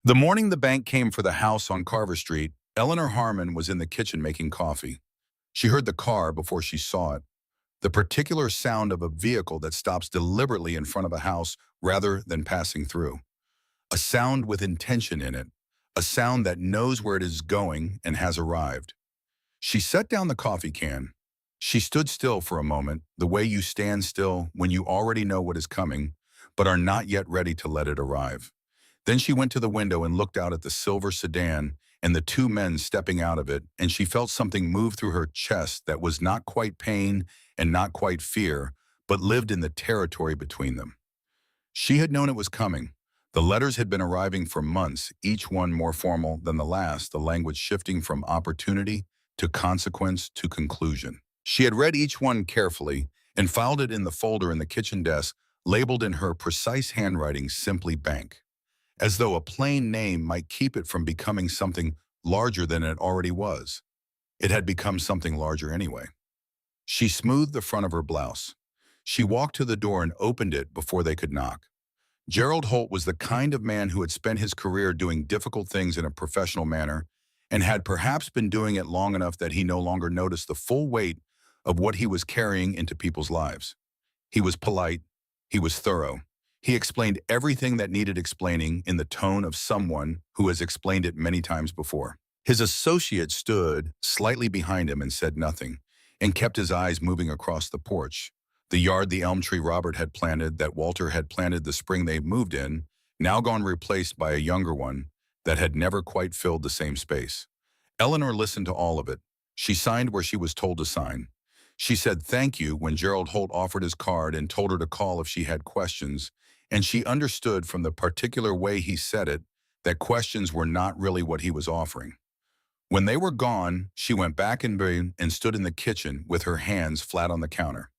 The morning the bank came for the house on Carver Street, Eleanor Harmon was in the kitchen making coffee. She heard the car before she saw it, the particular sound of a vehicle that stops deliberately in front of a house rather than passing through. A sound with intention in it, a sound that knows where it is going and has arrived. She set down the coffee can. She stood still for a moment, the way you stand still when you already know what is coming, but are not yet ready to let it arrive. Then she went to the window and looked out at the silver sedan and the two men stepping out of it, and she felt something move through her chest that was not quite pain and not quite fear, but lived in the territory between them. She had known it was coming. The letters had been arriving for months, each one more formal than the last, the language shifting from opportunity to consequence to conclusion. She had read each one carefully and filed it in the folder in the kitchen desk, labeled in her precise handwriting simply bank, as though a plain name might keep it from becoming something larger than it already was. It had become something larger anyway. She smoothed the front of her blouse. She walked to the door and opened it before they could knock. Gerald Holt was the kind of man who had spent his career doing difficult things in a professional manner and had perhaps been doing it long enough that he no longer noticed the full weight of what he was carrying into people's lives. He was polite. He was thorough. He explained everything that needed explaining in the tone of someone who has explained it many times before. His associate stood slightly behind him and said nothing, and kept his eyes moving across the porch. The yard the elm tree Robert had planted, that Walter had planted the spring they moved in, now gone replaced by a younger one that had never quite filled the same space. Eleanor listened to all of it. She signed where she was told to sign. She said thank you when Gerald Holt offered his card and told her to call if she had questions, and she understood from the particular way he said it that questions were not really what he was offering. When they were gone, she went back in bed and stood in the kitchen with her hands flat on the counter.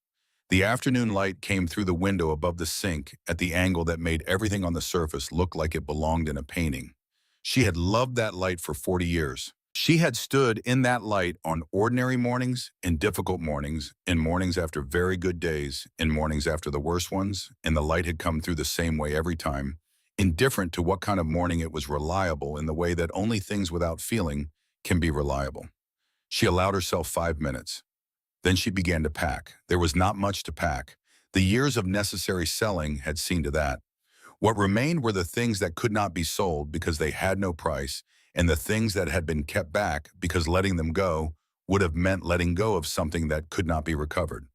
The afternoon light came through the window above the sink at the angle that made everything on the surface look like it belonged in a painting. She had loved that light for 40 years. She had stood in that light on ordinary mornings, in difficult mornings, in mornings after very good days, in mornings after the worst ones, and the light had come through the same way every time, indifferent to what kind of morning it was, reliable in the way that only things without feeling can be reliable. She allowed herself 5 minutes. Then she began to pack. There was not much to pack. The years of necessary selling had seen to that. What remained were the things that could not be sold because they had no price, and the things that had been kept back because letting them go would have meant letting go of something that could not be recovered.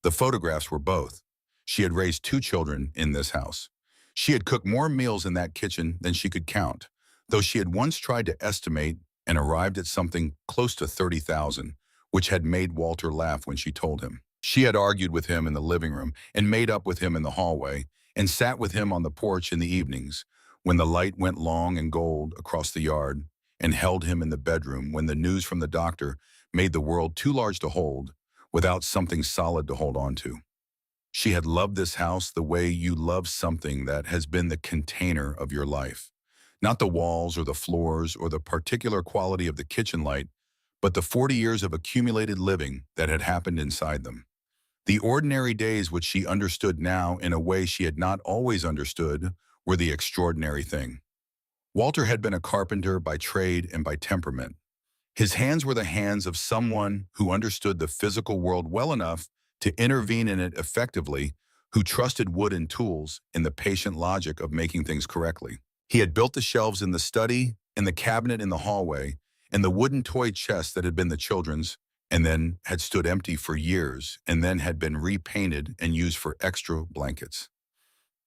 The photographs were both. She had raised 2 children in this house. She had cooked more meals in that kitchen than she could count, though she had once tried to estimate and arrived at something close to 30,000, which had made Walter laugh when she told him. She had argued with him in the living room and made up with him in the hallway and sat with him on the porch in the evenings when the light went long and gold across the yard, and held him in the bedroom when the news from the doctor made the world too large to hold without something solid to hold on to. She had loved this house the way you love something that has been the container of your life. Not the walls or the floors or the particular quality of the kitchen light, but the 40 years of accumulated living that had happened inside them. The ordinary days which she understood now in a way she had not always understood were the extraordinary thing. Walter had been a carpenter by trade and by temperament. His hands were the hands of someone who understood the physical world well enough to intervene in it effectively, who trusted wood and tools in the patient logic of making things correctly. He had built the shelves in the study, and the cabinet in the hallway, and the wooden toy chest that had been the children's, and then had stood empty for years, and then had been repainted and used for extra blankets.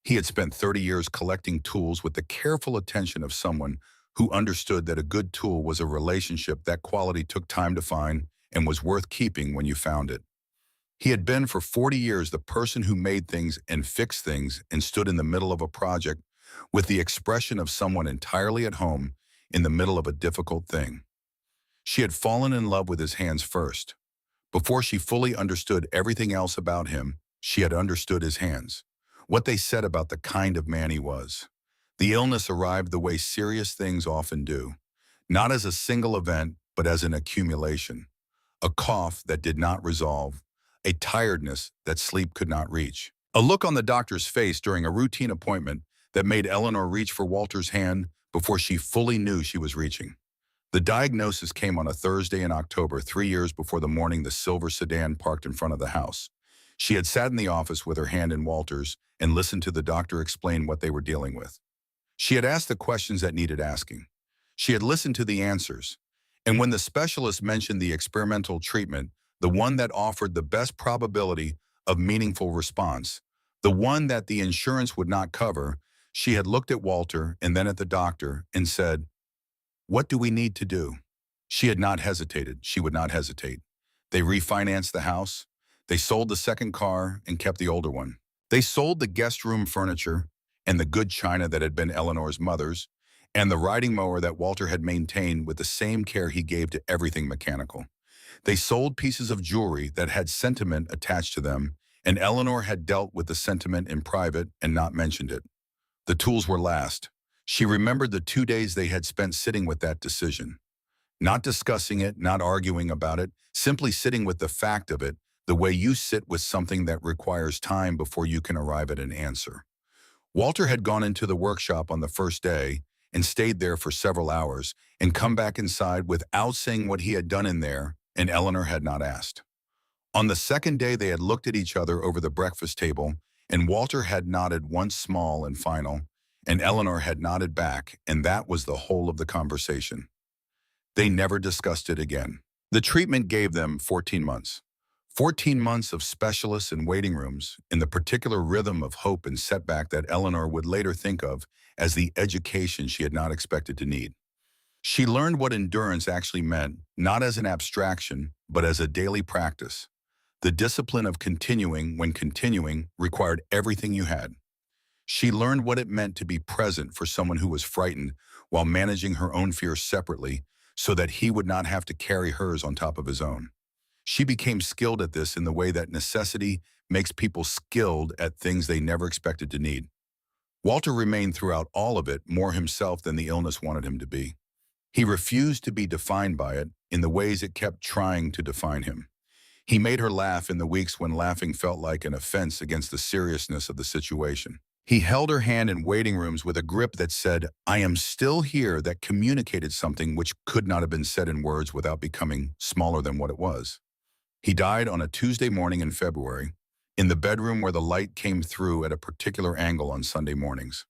He had spent 30 years collecting tools with the careful attention of someone who understood that a good tool was a relationship that quality took time to find and was worth keeping when you found it. He had been for 40 years the person who made things and fixed things and stood in the middle of a project with the expression of someone entirely at home in the middle of a difficult thing. She had fallen in love with his hands first. Before she fully understood everything else about him, she had understood his hands, what they said about the kind of man he was. The illness arrived the way serious things often do, not as a single event, but as an accumulation. A cough that did not resolve, a tiredness that sleep could not reach. A look on the doctor's face during a routine appointment that made Eleanor reach for Walter's hand before she fully knew she was reaching. The diagnosis came on a Thursday in October, 3 years before the morning the silver sedan parked in front of the house. She had sat in the office with her hand in Walter's and listened to the doctor explain what they were dealing with. She had asked the questions that needed asking. She had listened to the answers. And when the specialist mentioned the experimental treatment, the one that offered the best probability of meaningful response, the one that the insurance would not cover, she had looked at Walter and then at the doctor and said, "What do we need to do?" She had not hesitated. She would not hesitate. They refinanced the house. They sold the second car and kept the older one. They sold the guest room furniture and the good china that had been Eleanor's mother's, and the riding mower that Walter had maintained with the same care he gave to everything mechanical. They sold pieces of jewelry that had sentiment attached to them, and Eleanor had dealt with the sentiment in private and not mentioned it. The tools were last. She remembered the 2 days they had spent sitting with that decision. Not discussing it, not arguing about it, simply sitting with the fact of it, the way you sit with something that requires time before you can arrive at an answer. Walter had gone into the workshop on the first day and stayed there for several hours and come back inside without saying what he had done in there, and Eleanor had not asked. On the second day, they had looked at each other over the breakfast table, and Walter had nodded once small and final, and Eleanor had nodded back, and that was the whole of the conversation. They never discussed it again. The treatment gave them 14 months. 14 months of specialists and waiting rooms in the particular rhythm of hope and setback that Eleanor would later think of as the education she had not expected to need. She learned what endurance actually meant, not as an abstraction, but as a daily practice. The discipline of continuing when continuing required everything you had. She learned what it meant to be present for someone who was frightened while managing her own fears separately so that he would not have to carry hers on top of his own. She became skilled at this in the way that necessity makes people skilled at things they never expected to need. Walter remained throughout all of it more himself than the illness wanted him to be. He refused to be defined by it in the ways it kept trying to define him. He made her laugh in the weeks when laughing felt like an offense against the seriousness of the situation. He held her hand in waiting rooms with a grip that said, "I am still here," that communicated something which could not have been said in words without becoming smaller than what it was. He died on a Tuesday morning in February, in the bedroom where the light came through at a particular angle on Sunday mornings.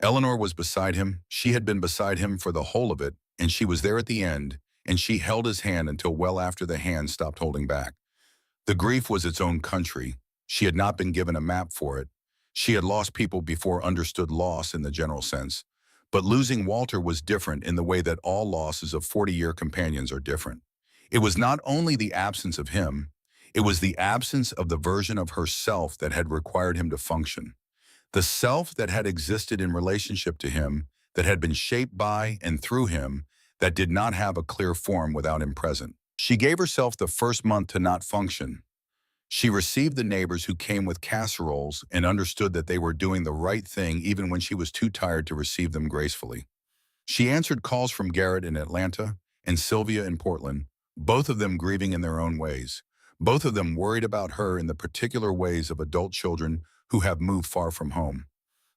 Eleanor was beside him. She had been beside him for the whole of it, and she was there at the end, and she held his hand until well after the hand stopped holding back. The grief was its own country. She had not been given a map for it. She had lost people before understood loss in the general sense. But losing Walter was different in the way that all losses of 40-year companions are different. It was not only the absence of him, it was the absence of the version of herself that had required him to function. The self that had existed in relationship to him, that had been shaped by and through him, that did not have a clear form without him present. She gave herself the first month to not function. She received the neighbors who came with casseroles and understood that they were doing the right thing even when she was too tired to receive them gracefully. She answered calls from Garrett in Atlanta and Sylvia in Portland, both of them grieving in their own ways, both of them worried about her in the particular ways of adult children who have moved far from home.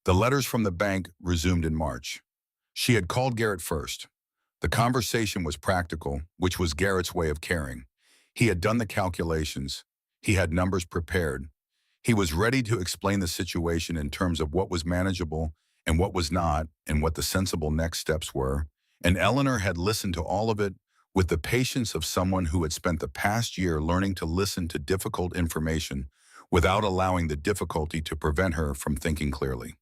The letters from the bank resumed in March. She had called Garrett first. The conversation was practical, which was Garrett's way of caring. He had done the calculations. He had numbers prepared. He was ready to explain the situation in terms of what was manageable and what was not, and what the sensible next steps were. And Eleanor had listened to all of it with the patience of someone who had spent the past year learning to listen to difficult information without allowing the difficulty to prevent her from thinking clearly.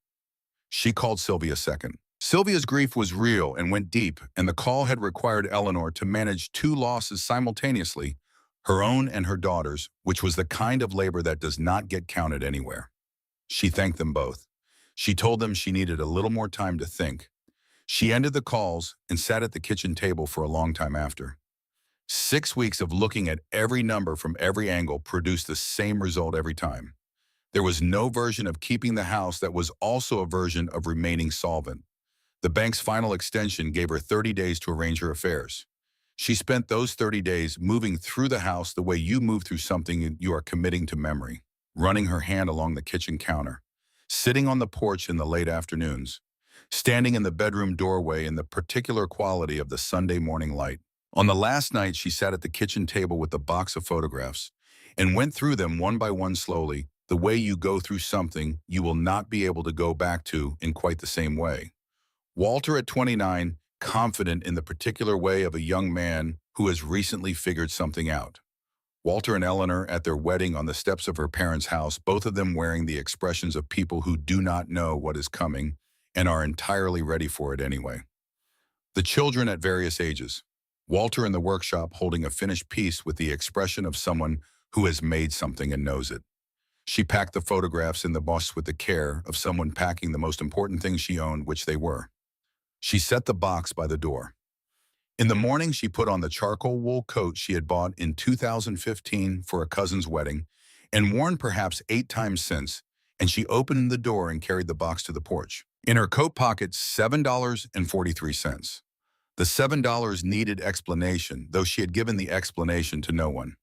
She called Sylvia second. Sylvia's grief was real and went deep, and the call had required Eleanor to manage two losses simultaneously, her own and her daughter's, which was the kind of labor that does not get counted anywhere. She thanked them both. She told them she needed a little more time to think. She ended the calls and sat at the kitchen table for a long time after. 6 weeks of looking at every number from every angle produced the same result every time. There was no version of keeping the house that was also a version of remaining solvent. The bank's final extension gave her 30 days to arrange her affairs. She spent those 30 days moving through the house the way you move through something you are committing to memory, running her hand along the kitchen counter, sitting on the porch in the late afternoons, standing in the bedroom doorway in the particular quality of the Sunday morning light. On the last night, she sat at the kitchen table with a box of photographs and went through them one by one slowly, the way you go through something you will not be able to go back to in quite the same way. Walter at 29, confident in the particular way of a young man who has recently figured something out. Walter and Eleanor at their wedding on the steps of her parents' house, both of them wearing the expressions of people who do not know what is coming and are entirely ready for it anyway. The children at various ages. Walter in the workshop holding a finished piece with the expression of someone who has made something and knows it. She packed the photographs in the box with the care of someone packing the most important things she owned, which they were. She set the box by the door. In the morning, she put on the charcoal wool coat she had bought in 2015 for a cousin's wedding and worn perhaps 8 times since, and she opened the door and carried the box to the porch. In her coat pocket, $7.43. The $7 needed explanation, though she had given the explanation to no one.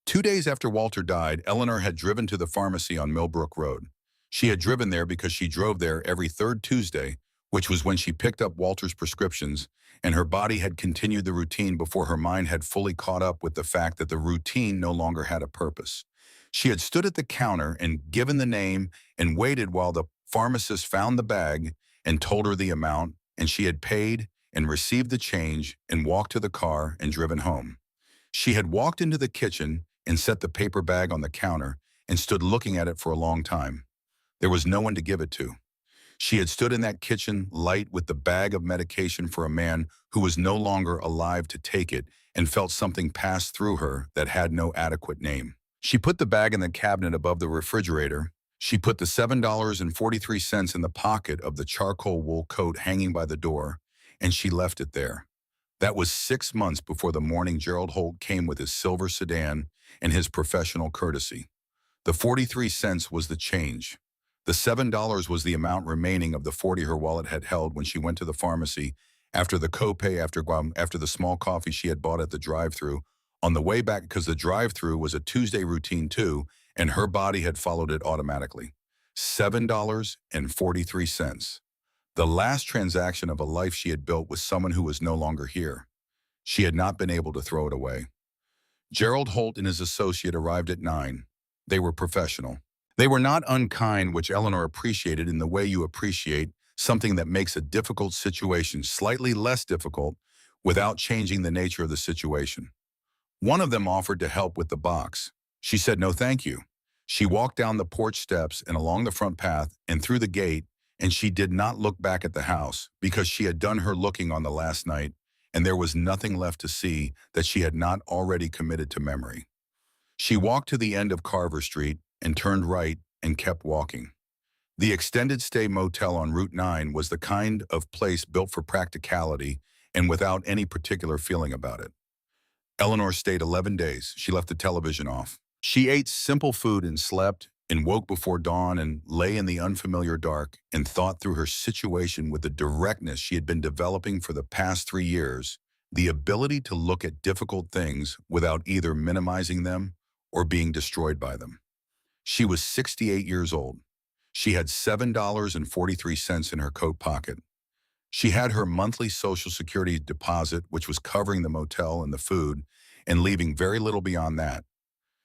2 days after Walter died, Eleanor had driven to the pharmacy on Millbrook Road. She had driven there because she drove there every third Tuesday, which was when she picked up Walter's prescriptions, and her body had continued the routine before her mind had fully caught up with the fact that the routine no longer had a purpose. She had stood at the counter and given the name and waited while the pharmacist found the bag and told her the amount, and she had paid and received the change and walked to the car and driven home. She had walked into the kitchen and set the paper bag on the counter and stood looking at it for a long time. There was no one to give it to. She had stood in that kitchen light with the bag of medication for a man who was no longer alive to take it and felt something pass through her that had no adequate name. She put the bag in the cabinet above the refrigerator. She put the $7.43 in the pocket of the charcoal wool coat hanging by the door, and she left it there. That was 6 months before the morning Gerald Holt came with his silver sedan and his professional courtesy. The 43 cents was the change. The $7 was the amount remaining of the 40 her wallet had held when she went to the pharmacy after the copay after the small coffee she had bought at the drive-thru on the way back, because the drive-thru was a Tuesday routine too, and her body had followed it automatically. $7.43. The last transaction of a life she had built with someone who was no longer here. She had not been able to throw it away. Gerald Holt and his associate arrived at 9. They were professional. They were not unkind, which Eleanor appreciated in the way you appreciate something that makes a difficult situation slightly less difficult without changing the nature of the situation. One of them offered to help with the box. She said no thank you. She walked down the porch steps and along the front path and through the gate, and she did not look back at the house because she had done her looking on the last night, and there was nothing left to see that she had not already committed to memory. She walked to the end of Carver Street and turned right and kept walking. The extended stay motel on Route 9 was the kind of place built for practicality and without any particular feeling about it. Eleanor stayed 11 days. She left the television off. She ate simple food and slept and woke before dawn and lay in the unfamiliar dark and thought through her situation with the directness she had been developing for the past 3 years, the ability to look at difficult things without either minimizing them or being destroyed by them. She was 68 years old. She had $7.43 in her coat pocket. She had her monthly Social Security deposit, which was covering the motel and the food, and leaving very little beyond that.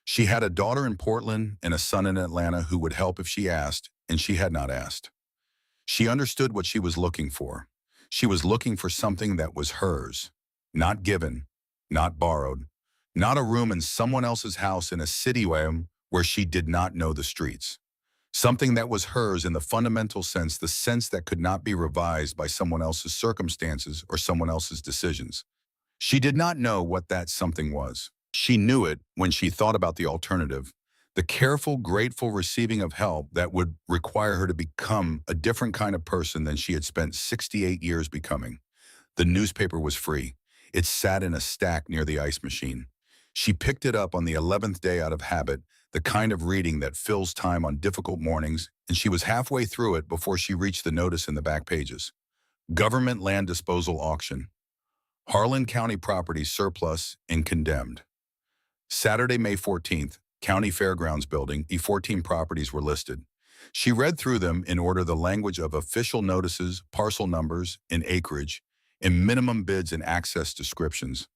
She had a daughter in Portland and a son in Atlanta who would help if she asked, and she had not asked. She understood what she was looking for. She was looking for something that was hers, not given, not borrowed, not a room in someone else's house in a city where she did not know the streets. Something that was hers in the fundamental sense, the sense that could not be revised by someone else's circumstances or someone else's decisions. She did not know what that something was. She knew it when she thought about the alternative, the careful, grateful receiving of help that would require her to become a different kind of person than she had spent 68 years becoming. The newspaper was free. It sat in a stack near the ice machine. She picked it up on the 11th day out of habit, the kind of reading that fills time on difficult mornings, and she was halfway through it before she reached the notice in the back pages. Government Land Disposal Auction. Harlan County Properties Surplus and Condemned. Saturday, May 14th, County Fairgrounds Building, 14 properties were listed. She read through them in order the language of official notices, parcel numbers, and acreage, and minimum bids and access descriptions.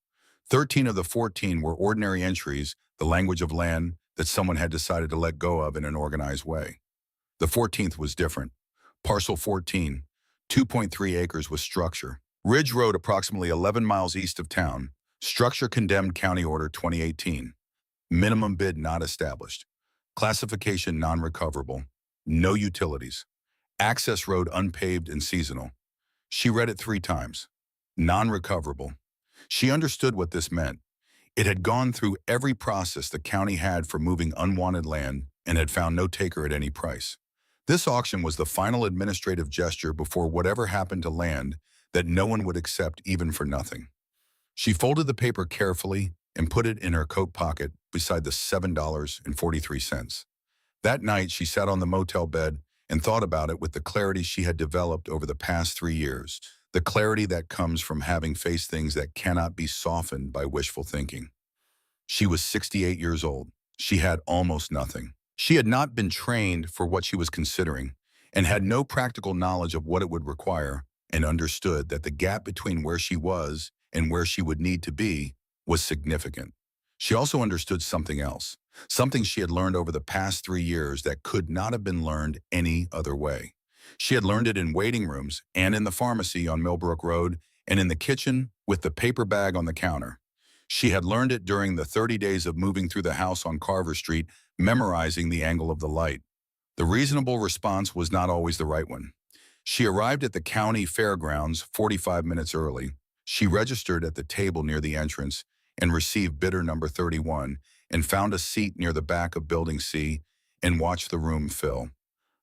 13 of the 14 were ordinary entries, the language of land that someone had decided to let go of in an organized way. The 14th was different. Parcel 14, 2.3 acres with structure. Ridge Road approximately 11 miles east of town. Structure condemned County Order 2018. Minimum bid not established. Classification non-recoverable. No utilities. Access road unpaved and seasonal. She read it 3 times. Non-recoverable. She understood what this meant. It had gone through every process the county had for moving unwanted land and had found no taker at any price. This auction was the final administrative gesture before whatever happened to land that no one would accept even for nothing. She folded the paper carefully and put it in her coat pocket beside the $7.43. That night, she sat on the motel bed and thought about it with the clarity she had developed over the past 3 years, the clarity that comes from having faced things that cannot be softened by wishful thinking. She was 68 years old. She had almost nothing. She had not been trained for what she was considering and had no practical knowledge of what it would require, and understood that the gap between where she was and where she would need to be was significant. She also understood something else, something she had learned over the past 3 years that could not have been learned any other way. She had learned it in waiting rooms and in the pharmacy on Millbrook Road and in the kitchen with the paper bag on the counter. She had learned it during the 30 days of moving through the house on Carver Street, memorizing the angle of the light. The reasonable response was not always the right one. She arrived at the county fairgrounds 45 minutes early. She registered at the table near the entrance and received bidder number 31 and found a seat near the back of Building C and watched the room fill.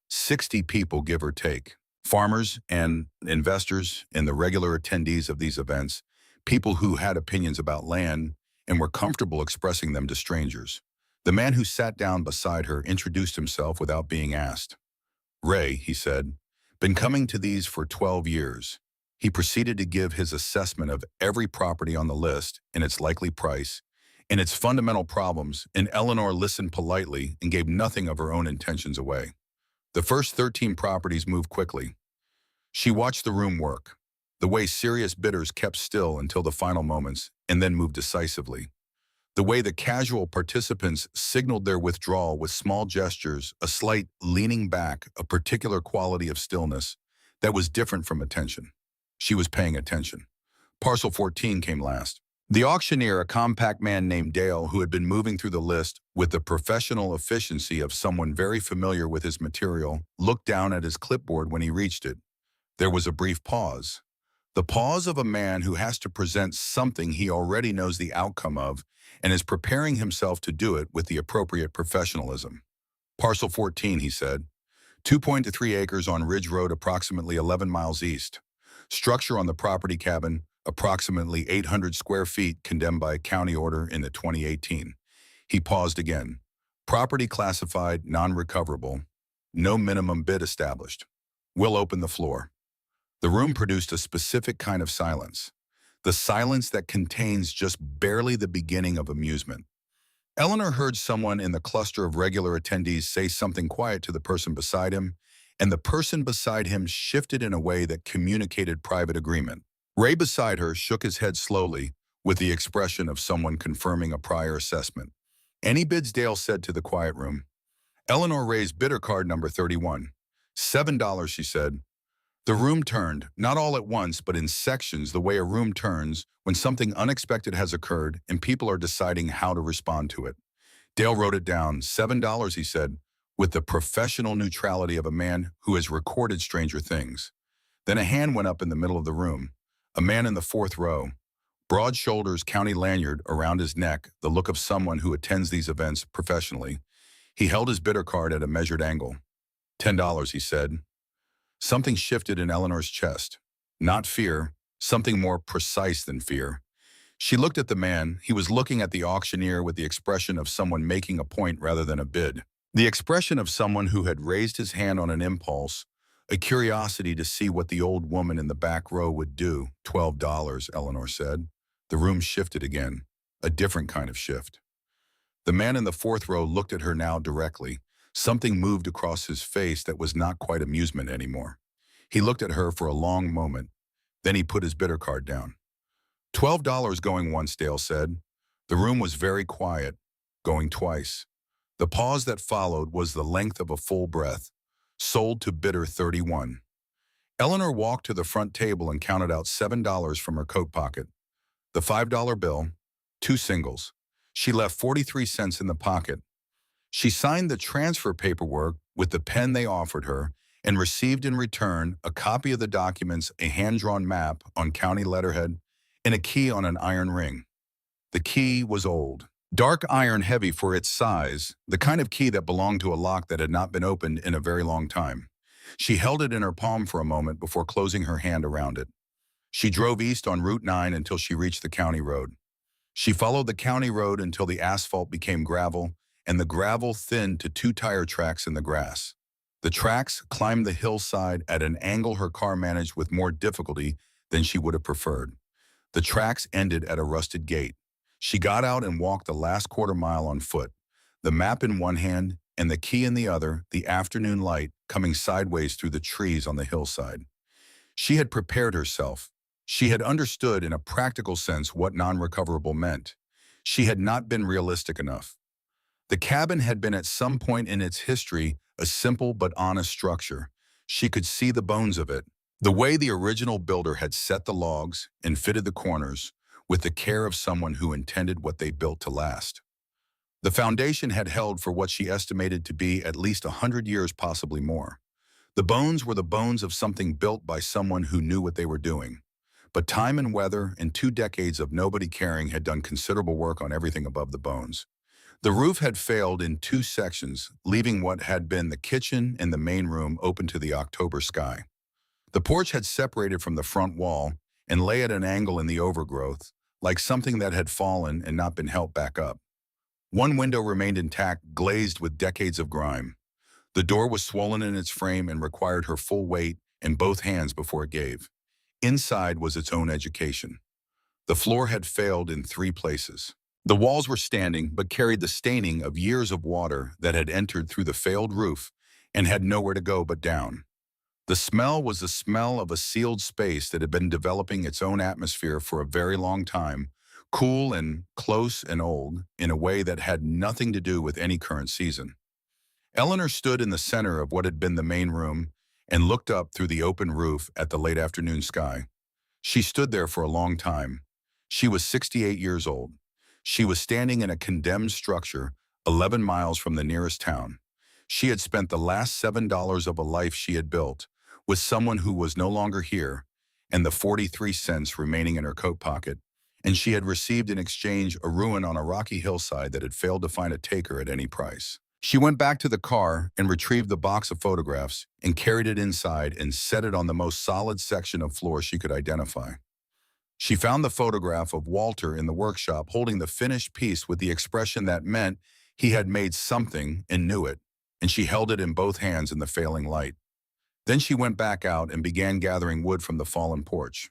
60 people, give or take. Farmers and investors and the regular attendees of these events, people who had opinions about land and were comfortable expressing them to strangers. The man who sat down beside her introduced himself without being asked. "Ray," he said, "been coming to these for 12 years. He proceeded to give his assessment of every property on the list and its likely price and its fundamental problems, and Eleanor listened politely and gave nothing of her own intentions away. The first 13 properties moved quickly. She watched the room work, the way serious bidders kept still until the final moments and then moved decisively. The way the casual participants signaled their withdrawal with small gestures, a slight leaning back, a particular quality of stillness that was different from attention. She was paying attention. Parcel 14 came last. The auctioneer, a compact man named Dale, who had been moving through the list with the professional efficiency of someone very familiar with his material, looked down at his clipboard when he reached it. There was a brief pause. The pause of a man who has to present something he already knows the outcome of and is preparing himself to do it with the appropriate professionalism. Parcel 14, he said. 2.3 acres on Ridge Road, approximately 11 miles east. Structure on the property cabin, approximately 800 square feet, condemned by county order in the 2018. He paused again. Property classified non-recoverable. No minimum bid established. We'll open the floor. The room produced a specific kind of silence. The silence that contains just barely the beginning of amusement. Eleanor heard someone in the cluster of regular attendees say something quiet to the person beside him, and the person beside him shifted in a way that communicated private agreement. Ray beside her shook his head slowly, with the expression of someone confirming a prior assessment. "Any bids?" Dale said to the quiet room. Eleanor raised bidder card number 31. $7, she said. The room turned, not all at once, but in sections, the way a room turns when something unexpected has occurred and people are deciding how to respond to it. Dale wrote it down. $7, he said, with the professional neutrality of a man who has recorded stranger things. Then a hand went up in the middle of the room. A man in the 4th row. Broad shoulders, county lanyard around his neck, the look of someone who attends these events professionally. He held his bidder card at a measured angle. $10, he said. Something shifted in Eleanor's chest. Not fear, something more precise than fear. She looked at the man. He was looking at the auctioneer with the expression of someone making a point rather than a bid. The expression of someone who had raised his hand on an impulse, a curiosity to see what the old woman in the back row would do. $12, Eleanor said. The room shifted again, a different kind of shift. The man in the 4th row looked at her now directly, Something moved across his face that was not quite amusement anymore. He looked at her for a long moment. Then he put his bitter card down. $12 going once, Dale said. The room was very quiet, going twice. The pause that followed was the length of a full breath. Sold to bidder 31. Eleanor walked to the front table and counted out $7 from her coat pocket. The $5 bill, two singles. She left 43 cents in the pocket. She signed the transfer paperwork with the pen they offered her and received in return a copy of the documents, a hand-drawn map on county letterhead, and a key on an iron ring. The key was old. Dark iron, heavy for its size, the kind of key that belonged to a lock that had not been opened in a very long time. She held it in her palm for a moment before closing her hand around it. She drove east on Route 9 until she reached the county road. She followed the county road until the asphalt became gravel, and the gravel thinned to two tire tracks in the grass. The tracks climbed the hillside at an angle her car managed with more difficulty than she would have preferred. The tracks ended at a rusted gate. She got out and walked the last quarter mile on foot, the map in one hand and the key in the other, the afternoon light coming sideways through the trees on the hillside. She had prepared herself. She had understood in a practical sense what non-recoverable meant. She had not been realistic enough. The cabin had been at some point in its history a simple but honest structure. She could see the bones of it, the way the original builder had set the logs and fitted the corners, with the care of someone who intended what they built to last. The foundation had held for what she estimated to be at least 100 years, possibly more. The bones were the bones of something built by someone who knew what they were doing. But time and weather and 2 decades of nobody caring had done considerable work on everything above the bones. The roof had failed in 2 sections, leaving what had been the kitchen and the main room open to the October sky. The porch had separated from the front wall and lay at an angle in the overgrowth, like something that had fallen and not been helped back up. One window remained intact, glazed with decades of grime. The door was swollen in its frame and required her full weight and both hands before it gave. Inside was its own education. The floor had failed in 3 places. The walls were standing, but carried the staining of years of water that had entered through the failed roof and had nowhere to go but down. The smell was the smell of a sealed space that had been developing its own atmosphere for a very long time, cool and close and old, in a way that had nothing to do with any current season. Eleanor stood in the center of what had been the main room and looked up through the open roof at the late afternoon sky. She stood there for a long time. She was 68 years old. She was standing in a condemned structure 11 miles from the nearest town. She had spent the last $7 of a life she had built with someone who was no longer here, and the 43 cents remaining in her coat pocket, and she had received in exchange a ruin on a rocky hillside that had failed to find a taker at any price. She went back to the car and retrieved the box of photographs and carried it inside and set it on the most solid section of floor she could identify. She found the photograph of Walter in the workshop holding the finished piece with the expression that meant he had made something and knew it, and she held it in both hands in the failing light. Then she went back out and began gathering wood from the fallen porch.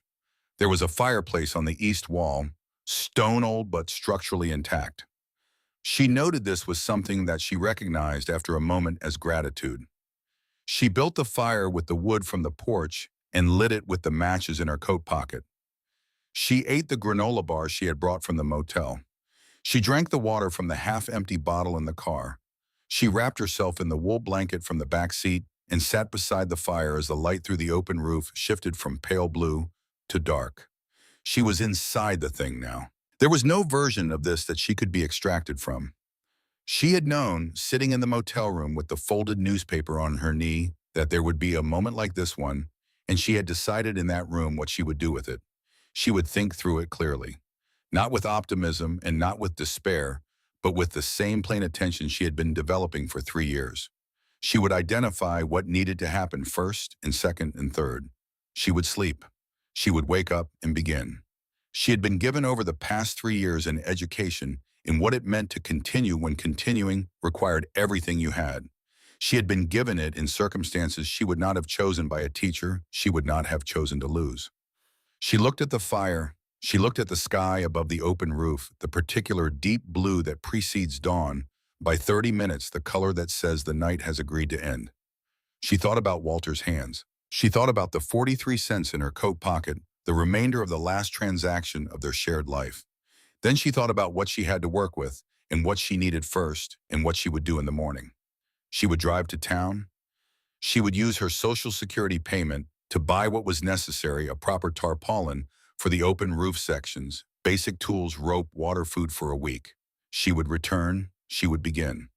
There was a fireplace on the east wall, stone old but structurally intact. She noted this was something that she recognized after a moment as gratitude. She built the fire with the wood from the porch and lit it with the matches in her coat pocket. She ate the granola bar she had brought from the motel. She drank the water from the half-empty bottle in the car. She wrapped herself in the wool blanket from the back seat and sat beside the fire as the light through the open roof shifted from pale blue to dark. She was inside the thing now. There was no version of this that she could be extracted from. She had known, sitting in the motel room with the folded newspaper on her knee, that there would be a moment like this one, and she had decided in that room what she would do with it. She would think through it clearly, not with optimism and not with despair, but with the same plain attention she had been developing for 3 years. She would identify what needed to happen first and second and third. She would sleep. She would wake up and begin. She had been given over the past 3 years an education in what it meant to continue when continuing required everything you had. She had been given it in circumstances she would not have chosen by a teacher she would not have chosen to lose. She looked at the fire. She looked at the sky above the open roof, the particular deep blue that precedes dawn, By 30 minutes, the color that says the night has agreed to end. She thought about Walter's hands. She thought about the 43 cents in her coat pocket, the remainder of the last transaction of their shared life. Then she thought about what she had to work with, and what she needed first, and what she would do in the morning. She would drive to town. She would use her Social Security payment to buy what was necessary, a proper tarpaulin for the open roof sections, basic tools, rope, water, food for a week. She would return. She would begin.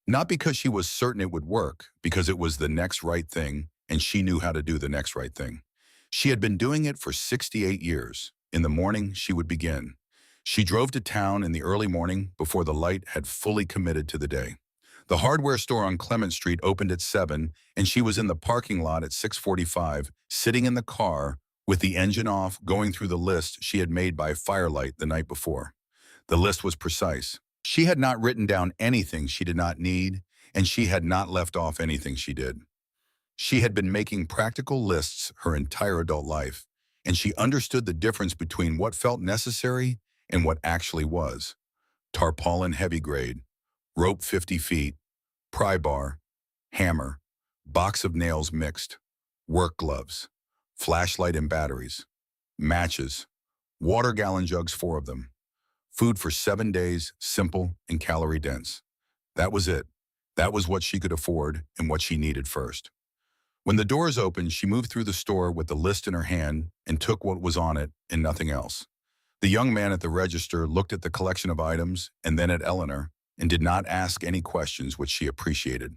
Not because she was certain it would work, because it was the next right thing, and she knew how to do the next right thing. She had been doing it for 68 years. In the morning, she would begin. She drove to town in the early morning before the light had fully committed to the day. The hardware store on Clement Street opened at 7, and she was in the parking lot at 6:45, sitting in the car with the engine off, going through the list she had made by firelight the night before. The list was precise. She had not written down anything she did not need, and she had not left off anything she did. She had been making practical lists her entire adult life, and she understood the difference between what felt necessary and what actually was. Tarpaulin heavy grade, rope 50 feet, pry bar, hammer, box of nails mixed, work gloves, flashlight and batteries, matches, water gallon jugs, 4 of them. Food for 7 days, simple and calorie dense. That was it. That was what she could afford and what she needed first. When the doors opened, she moved through the store with the list in her hand and took what was on it and nothing else. The young man at the register looked at the collection of items and then at Eleanor and did not ask any questions, which she appreciated.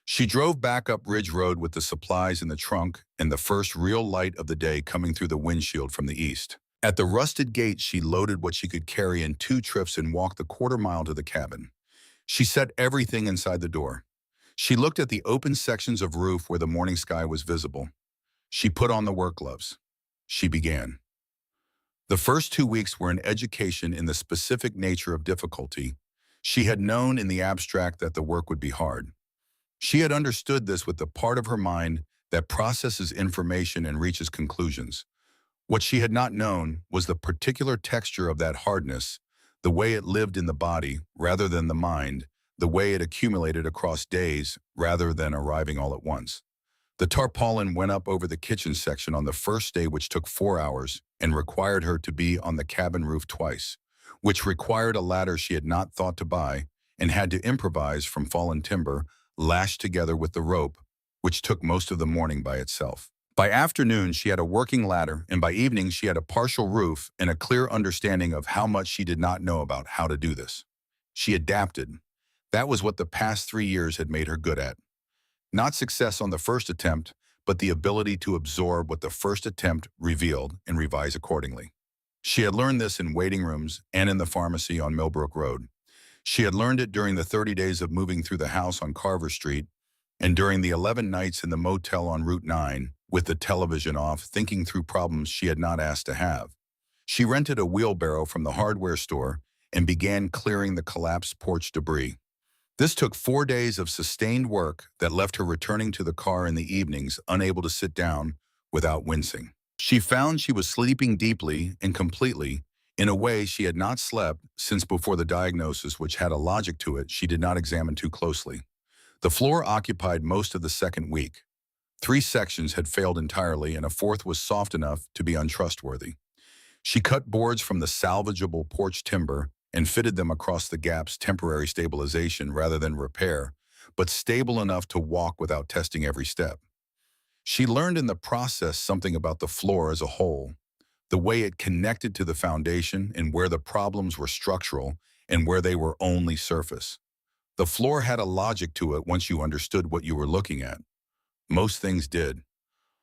She drove back up Ridge Road with the supplies in the trunk and the first real light of the day coming through the windshield from the east. At the rusted gate, she loaded what she could carry in 2 trips and walked the quarter-mile to the cabin. She set everything inside the door. She looked at the open sections of roof where the morning sky was visible. She put on the work gloves. She began. The first 2 weeks were an education in the specific nature of difficulty. She had known in the abstract that the work would be hard. She had understood this with the part of her mind that processes information and reaches conclusions. What she had not known was the particular texture of that hardness, the way it lived in the body rather than the mind, the way it accumulated across days rather than arriving all at once. The tarpaulin went up over the kitchen section on the first day, which took 4 hours and required her to be on the cabin roof twice, which required a ladder she had not thought to buy and had to improvise from fallen timber, lashed together with the rope, which took most of the morning by itself. By afternoon, she had a working ladder, and by evening, she had a partial roof and a clear understanding of how much she did not know about how to do this. She adapted. That was what the past 3 years had made her good at. Not success on the first attempt, but the ability to absorb what the first attempt revealed and revise accordingly. She had learned this in waiting rooms and in the pharmacy on Millbrook Road. She had learned it during the 30 days of moving through the house on Carver Street and during the 11 nights in the motel on Route 9 with the television off, thinking through problems she had not asked to have. She rented a wheelbarrow from the hardware store and began clearing the collapsed porch debris. This took 4 days of sustained work that left her returning to the car in the evenings, unable to sit down without wincing. She found she was sleeping deeply and completely in a way she had not slept since before the diagnosis, which had a logic to it she did not examine too closely. The floor occupied most of the second week. 3 sections had failed entirely, and a 4th was soft enough to be untrustworthy. She cut boards from the salvageable porch timber and fitted them across the gaps, temporary stabilization rather than repair, but stable enough to walk without testing every step. She learned in the process something about the floor as a whole, the way it connected to the foundation and where the problems were structural and where they were only surface. The floor had a logic to it once you understood what you were looking at. Most things did.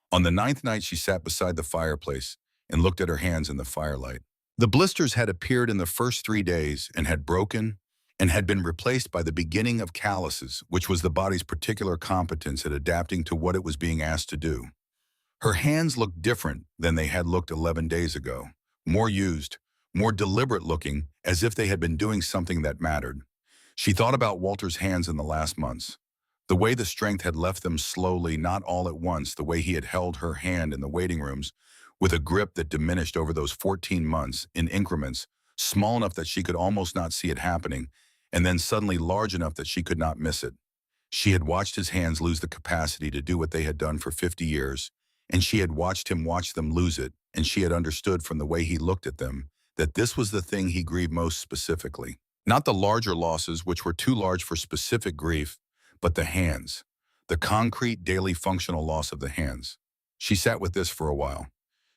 On the 9th night, she sat beside the fireplace and looked at her hands in the firelight. The blisters had appeared in the first 3 days and had broken and had been replaced by the beginning of calluses, which was the body's particular competence at adapting to what it was being asked to do. Her hands looked different than they had looked 11 days ago, more used, more deliberate looking, as if they had been doing something that mattered. She thought about Walter's hands in the last months, the way the strength had left them slowly, not all at once, the way he had held her hand in the waiting rooms with a grip that diminished over those 14 months in increments, small enough that she could almost not see it happening, and then suddenly large enough that she could not miss it. She had watched his hands lose the capacity to do what they had done for 50 years, and she had watched him watch them lose it, and she had understood from the way he looked at them that this was the thing he grieved most specifically. Not the larger losses, which were too large for specific grief, but the hands, the concrete daily functional loss of the hands. She sat with this for a while.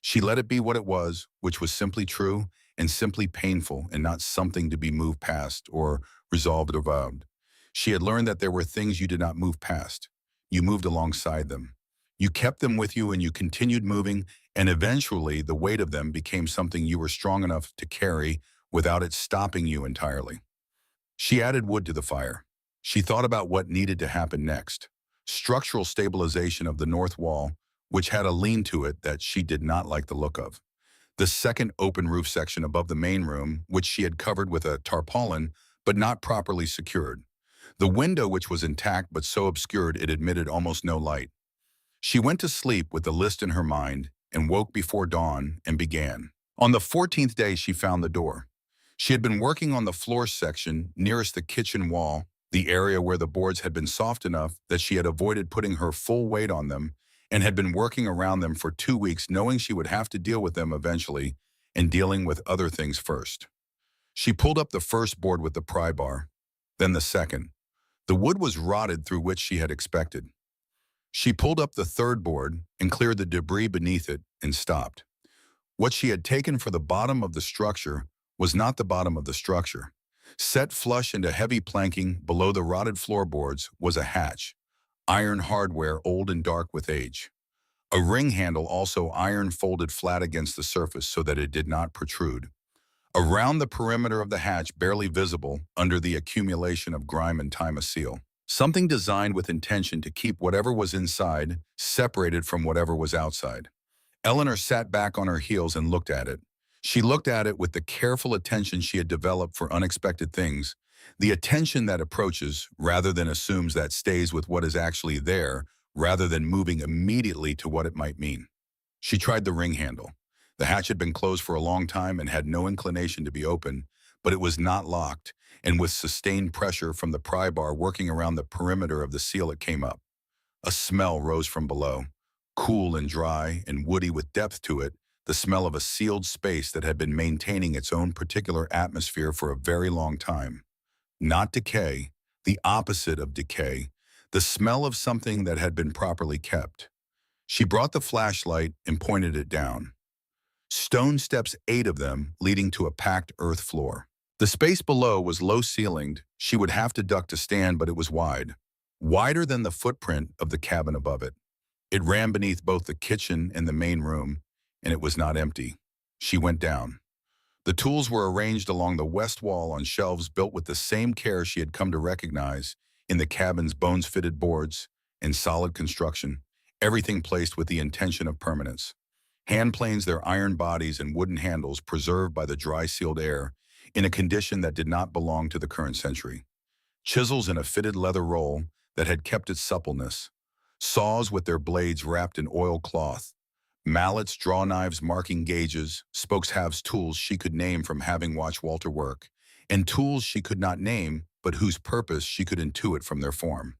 She let it be what it was, which was simply true and simply painful and not something to be moved past or resolved or avowed. She had learned that there were things you did not move past. You moved alongside them. You kept them with you and you continued moving, and eventually the weight of them became something you were strong enough to carry without it stopping you entirely. She added wood to the fire. She thought about what needed to happen next. Structural stabilization of the north wall, which had a lean to it that she did not like the look of. The second open roof section above the main room, which she had covered with a tarpaulin but not properly secured. The window, which was intact but so obscured it admitted almost no light. She went to sleep with the list in her mind and woke before dawn and began. On the 14th day, she found the door. She had been working on the floor section nearest the kitchen wall, the area where the boards had been soft enough that she had avoided putting her full weight on them and had been working around them for 2 weeks knowing she would have to deal with them eventually and dealing with other things first. She pulled up the first board with the pry bar, then the second. The wood was rotted through which she had expected. She pulled up the third board and cleared the debris beneath it and stopped. What she had taken for the bottom of the structure was not the bottom of the structure. Set flush into heavy planking below the rotted floorboards was a hatch, iron hardware old and dark with age. A ring handle also iron folded flat against the surface so that it did not protrude. Around the perimeter of the hatch barely visible under the accumulation of grime and time a seal. Something designed with intention to keep whatever was inside separated from whatever was outside. Eleanor sat back on her heels and looked at it. She looked at it with the careful attention she had developed for unexpected things, the attention that approaches rather than assumes that stays with what is actually there rather than moving immediately to what it might mean. She tried the ring handle. The hatch had been closed for a long time and had no inclination to be open, but it was not locked, and with sustained pressure from the pry bar working around the perimeter of the seal it came up. A smell rose from below, cool and dry and woody with depth to it, the smell of a sealed space that had been maintaining its own particular atmosphere for a very long time. Not decay, the opposite of decay, the smell of something that had been properly kept. She brought the flashlight and pointed it down. Stone steps, 8 of them, leading to a packed earth floor. The space below was low-ceilinged. She would have to duck to stand, but it was wide. Wider than the footprint of the cabin above it. It ran beneath both the kitchen and the main room, and it was not empty. She went down. The tools were arranged along the west wall on shelves built with the same care she had come to recognize in the cabin's bones-fitted boards and solid construction, everything placed with the intention of permanence. Hand planes, their iron bodies and wooden handles preserved by the dry sealed air in a condition that did not belong to the current century. Chisels in a fitted leather roll that had kept its suppleness. Saws with their blades wrapped in oilcloth. Mallets, draw knives, marking gauges, spokes, halves, tools she could name from having watched Walter work, and tools she could not name but whose purpose she could intuit from their form.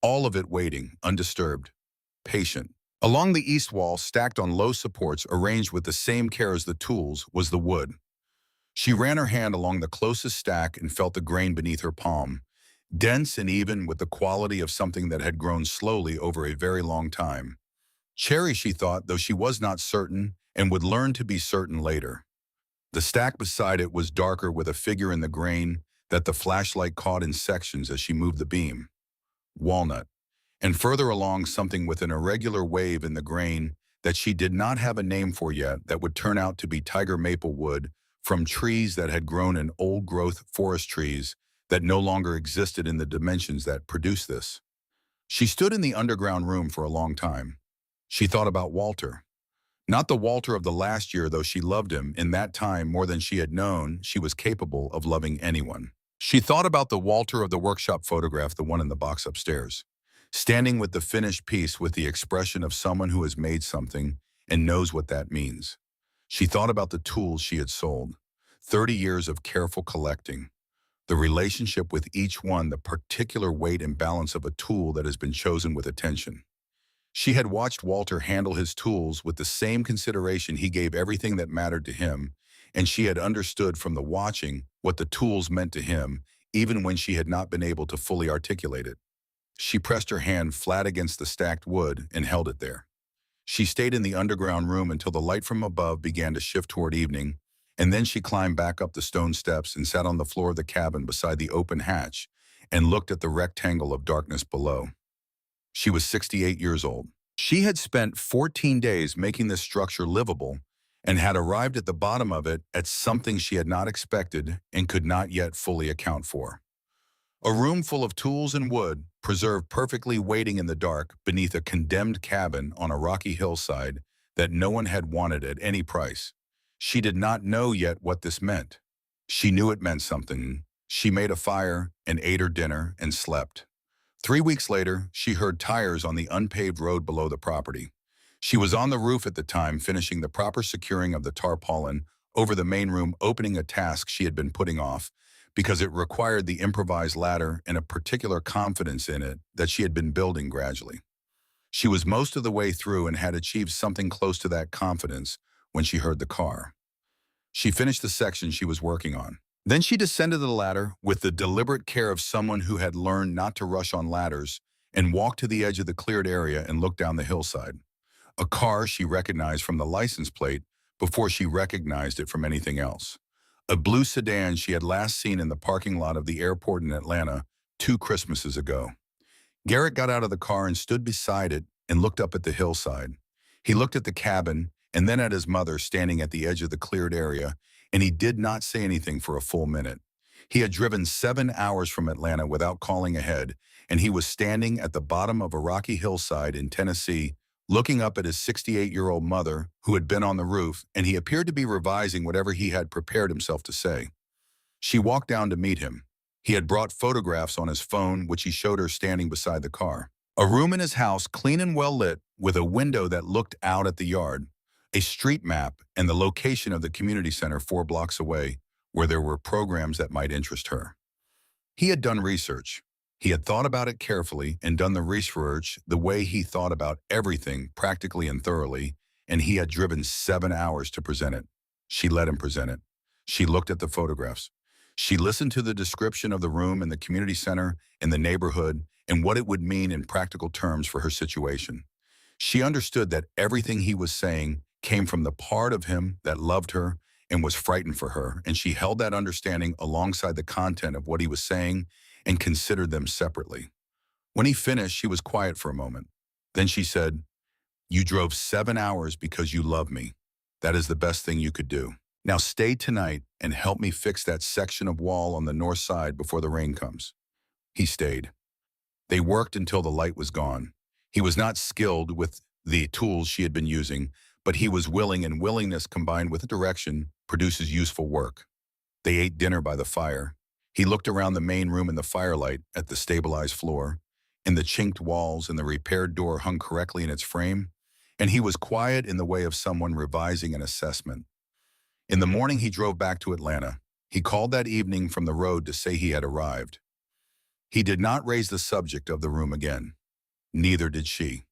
All of it waiting, undisturbed, patient. Along the east wall, stacked on low supports arranged with the same care as the tools, was the wood. She ran her hand along the closest stack and felt the grain beneath her palm, dense and even with the quality of something that had grown slowly over a very long time. Cherry, she thought, though she was not certain and would learn to be certain later. The stack beside it was darker with a figure in the grain that the flashlight caught in sections as she moved the beam. Walnut. And further along, something with an irregular wave in the grain that she did not have a name for yet that would turn out to be tiger maple wood from trees that had grown in old-growth forest trees that no longer existed in the dimensions that produced this. She stood in the underground room for a long time. She thought about Walter. Not the Walter of the last year, though she loved him in that time more than she had known she was capable of loving anyone. She thought about the Walter of the workshop photograph, the one in the box upstairs, standing with the finished piece with the expression of someone who has made something and knows what that means. She thought about the tools she had sold, 30 years of careful collecting, The relationship with each one, the particular weight and balance of a tool that has been chosen with attention. She had watched Walter handle his tools with the same consideration he gave everything that mattered to him, and she had understood from the watching what the tools meant to him, even when she had not been able to fully articulate it. She pressed her hand flat against the stacked wood and held it there. She stayed in the underground room until the light from above began to shift toward evening, and then she climbed back up the stone steps and sat on the floor of the cabin beside the open hatch and looked at the rectangle of darkness below. She was 68 years old. She had spent 14 days making this structure livable and had arrived at the bottom of it at something she had not expected and could not yet fully account for. A room full of tools and wood, preserved perfectly waiting in the dark beneath a condemned cabin on a rocky hillside that no one had wanted at any price. She did not know yet what this meant. She knew it meant something. She made a fire and ate her dinner and slept. 3 weeks later, she heard tires on the unpaved road below the property. She was on the roof at the time, finishing the proper securing of the tarpaulin over the main room opening, a task she had been putting off because it required the improvised ladder and a particular confidence in it that she had been building gradually. She was most of the way through and had achieved something close to that confidence when she heard the car. She finished the section she was working on. Then she descended the ladder with the deliberate care of someone who had learned not to rush on ladders and walked to the edge of the cleared area and looked down the hillside. A car she recognized from the license plate before she recognized it from anything else. A blue sedan she had last seen in the parking lot of the airport in Atlanta 2 Christmases ago. Garrett got out of the car and stood beside it and looked up at the hillside. He looked at the cabin and then at his mother standing at the edge of the cleared area, and he did not say anything for a full minute. He had driven 7 hours from Atlanta without calling ahead, and he was standing at the bottom of a rocky hillside in Tennessee, looking up at his 68-year-old mother, who had been on the roof, and he appeared to be revising whatever he had prepared himself to say. She walked down to meet him. He had brought photographs on his phone, which he showed her standing beside the car. A room in his house, clean and well lit, with a window that looked out at the yard. A street map and the location of the community center 4 blocks away, where there were programs that might interest her. He had done research. He had thought about it carefully and done the research the way he thought about everything practically and thoroughly, and he had driven 7 hours to present it. She let him present it. She looked at the photographs. She listened to the description of the room and the community center and the neighborhood and what it would mean in practical terms for her situation. She understood that everything he was saying came from the part of him that loved her and was frightened for her, and she held that understanding alongside the content of what he was saying and considered them separately. When he finished, she was quiet for a moment. Then she said, "You drove 7 hours because you love me. That is the best thing you could do. Now stay tonight and help me fix that section of wall on the north side before the rain comes." He stayed. They worked until the light was gone. He was not skilled with the tools she had been using, but he was willing, and willingness combined with direction produces useful work. They ate dinner by the fire. He looked around the main room in the firelight at the stabilized floor, and the chinked walls and the repaired door hung correctly in its frame, and he was quiet in the way of someone revising an assessment. In the morning, he drove back to Atlanta. He called that evening from the road to say he had arrived. He did not raise the subject of the room again. Neither did she.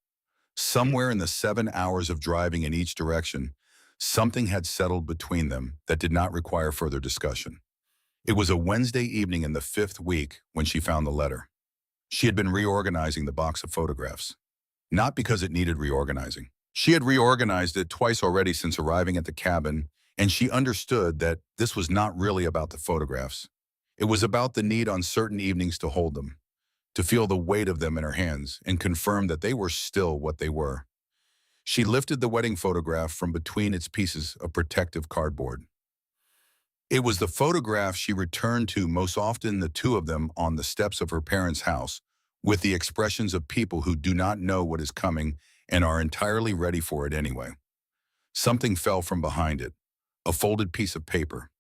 Somewhere in the 7 hours of driving in each direction, something had settled between them that did not require further discussion. It was a Wednesday evening in the 5th week when she found the letter. She had been reorganizing the box of photographs. Not because it needed reorganizing. She had reorganized it twice already since arriving at the cabin, and she understood that this was not really about the photographs. It was about the need on certain evenings to hold them, to feel the weight of them in her hands and confirm that they were still what they were. She lifted the wedding photograph from between its pieces of protective cardboard. It was the photograph she returned to most often, the two of them on the steps of her parents' house, with the expressions of people who do not know what is coming and are entirely ready for it anyway. Something fell from behind it, a folded piece of paper.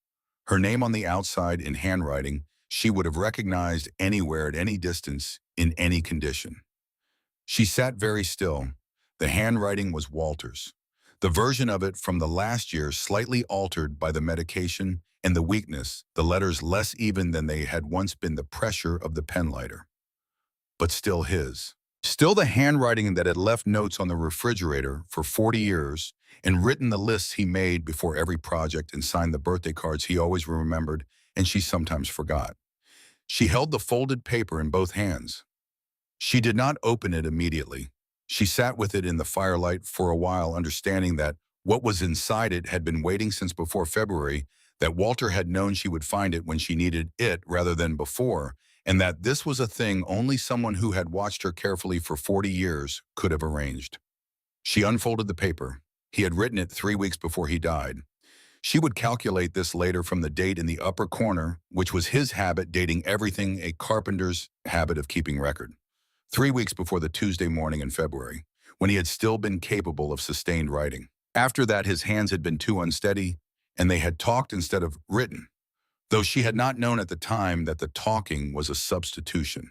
Her name on the outside in handwriting she would have recognized anywhere at any distance, in any condition. She sat very still. The handwriting was Walter's. The version of it from the last year slightly altered by the medication and the weakness, the letters less even than they had once been, the pressure of the pen lighter. But still his. Still the handwriting that had left notes on the refrigerator for 40 years and written the lists he made before every project and signed the birthday cards he always remembered and she sometimes forgot. She held the folded paper in both hands. She did not open it immediately. She sat with it in the firelight for a while, understanding that what was inside it had been waiting since before February, that Walter had known she would find it when she needed it rather than before, and that this was a thing only someone who had watched her carefully for 40 years could have arranged. She unfolded the paper. He had written it 3 weeks before he died. She would calculate this later from the date in the upper corner, which was his habit, dating everything, a carpenter's habit of keeping record. 3 weeks before the Tuesday morning in February, when he had still been capable of sustained writing. After that, his hands had been too unsteady, and they had talked instead of written, though she had not known at the time that the talking was a substitution.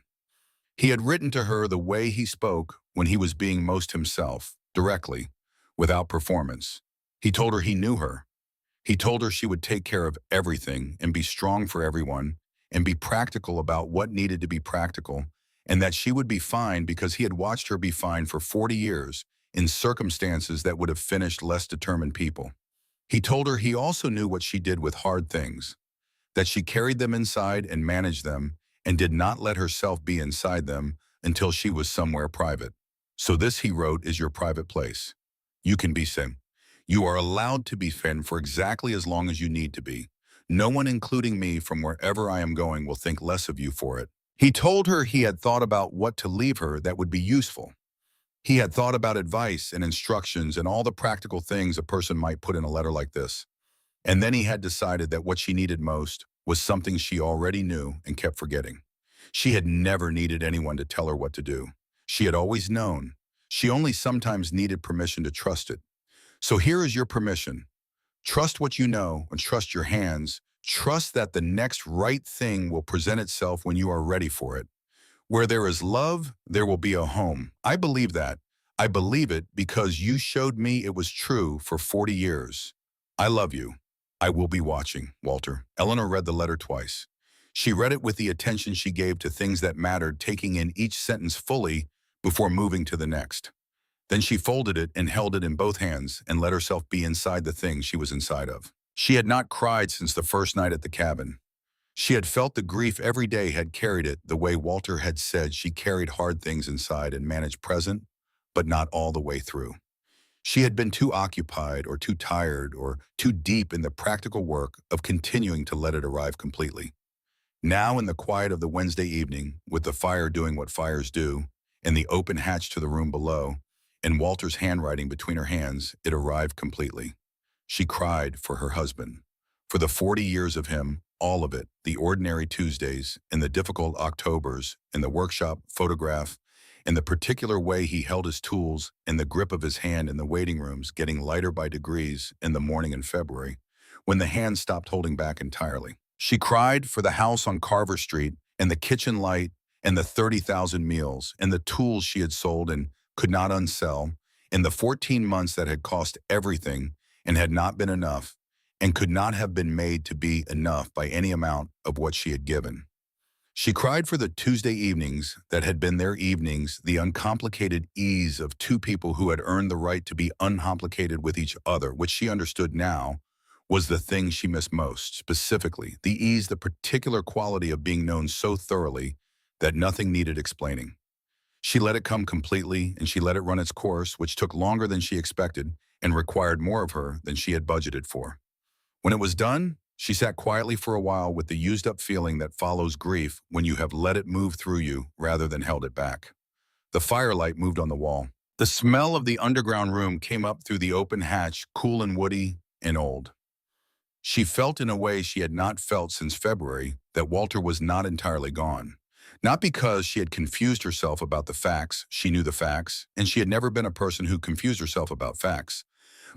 He had written to her the way he spoke when he was being most himself, directly, without performance. He told her he knew her. He told her she would take care of everything and be strong for everyone and be practical about what needed to be practical, and that she would be fine because he had watched her be fine for 40 years in circumstances that would have finished less determined people. He told her he also knew what she did with hard things, that she carried them inside and managed them and did not let herself be inside them until she was somewhere private. So this, he wrote, is your private place. You can be sin. You are allowed to be Finn for exactly as long as you need to be. No one, including me, from wherever I am going, will think less of you for it. He told her he had thought about what to leave her that would be useful. He had thought about advice and instructions and all the practical things a person might put in a letter like this. And then he had decided that what she needed most was something she already knew and kept forgetting. She had never needed anyone to tell her what to do. She had always known. She only sometimes needed permission to trust it. So here is your permission. Trust what you know and trust your hands. Trust that the next right thing will present itself when you are ready for it. Where there is love, there will be a home. I believe that. I believe it because you showed me it was true for 40 years. I love you. I will be watching, Walter. Eleanor read the letter twice. She read it with the attention she gave to things that mattered, taking in each sentence fully before moving to the next. Then she folded it and held it in both hands and let herself be inside the thing she was inside of. She had not cried since the first night at the cabin. She had felt the grief every day, had carried it the way Walter had said she carried hard things inside and managed present, but not all the way through. She had been too occupied or too tired or too deep in the practical work of continuing to let it arrive completely. Now, in the quiet of the Wednesday evening, with the fire doing what fires do, and the open hatch to the room below, and Walter's handwriting between her hands, it arrived completely. She cried for her husband, for the 40 years of him, all of it, the ordinary Tuesdays and the difficult Octobers and the workshop photograph and the particular way he held his tools and the grip of his hand in the waiting rooms getting lighter by degrees in the morning in February, when the hand stopped holding back entirely. She cried for the house on Carver Street and the kitchen light and the 30,000 meals and the tools she had sold and could not unsell, in the 14 months that had cost everything and had not been enough and could not have been made to be enough by any amount of what she had given. She cried for the Tuesday evenings that had been their evenings, the uncomplicated ease of two people who had earned the right to be uncomplicated with each other, which she understood now was the thing she missed most, specifically, the ease, the particular quality of being known so thoroughly that nothing needed explaining. She let it come completely, and she let it run its course, which took longer than she expected and required more of her than she had budgeted for. When it was done, she sat quietly for a while with the used-up feeling that follows grief when you have let it move through you rather than held it back. The firelight moved on the wall. The smell of the underground room came up through the open hatch, cool and woody and old. She felt in a way she had not felt since February that Walter was not entirely gone. Not because she had confused herself about the facts, she knew the facts, and she had never been a person who confused herself about facts,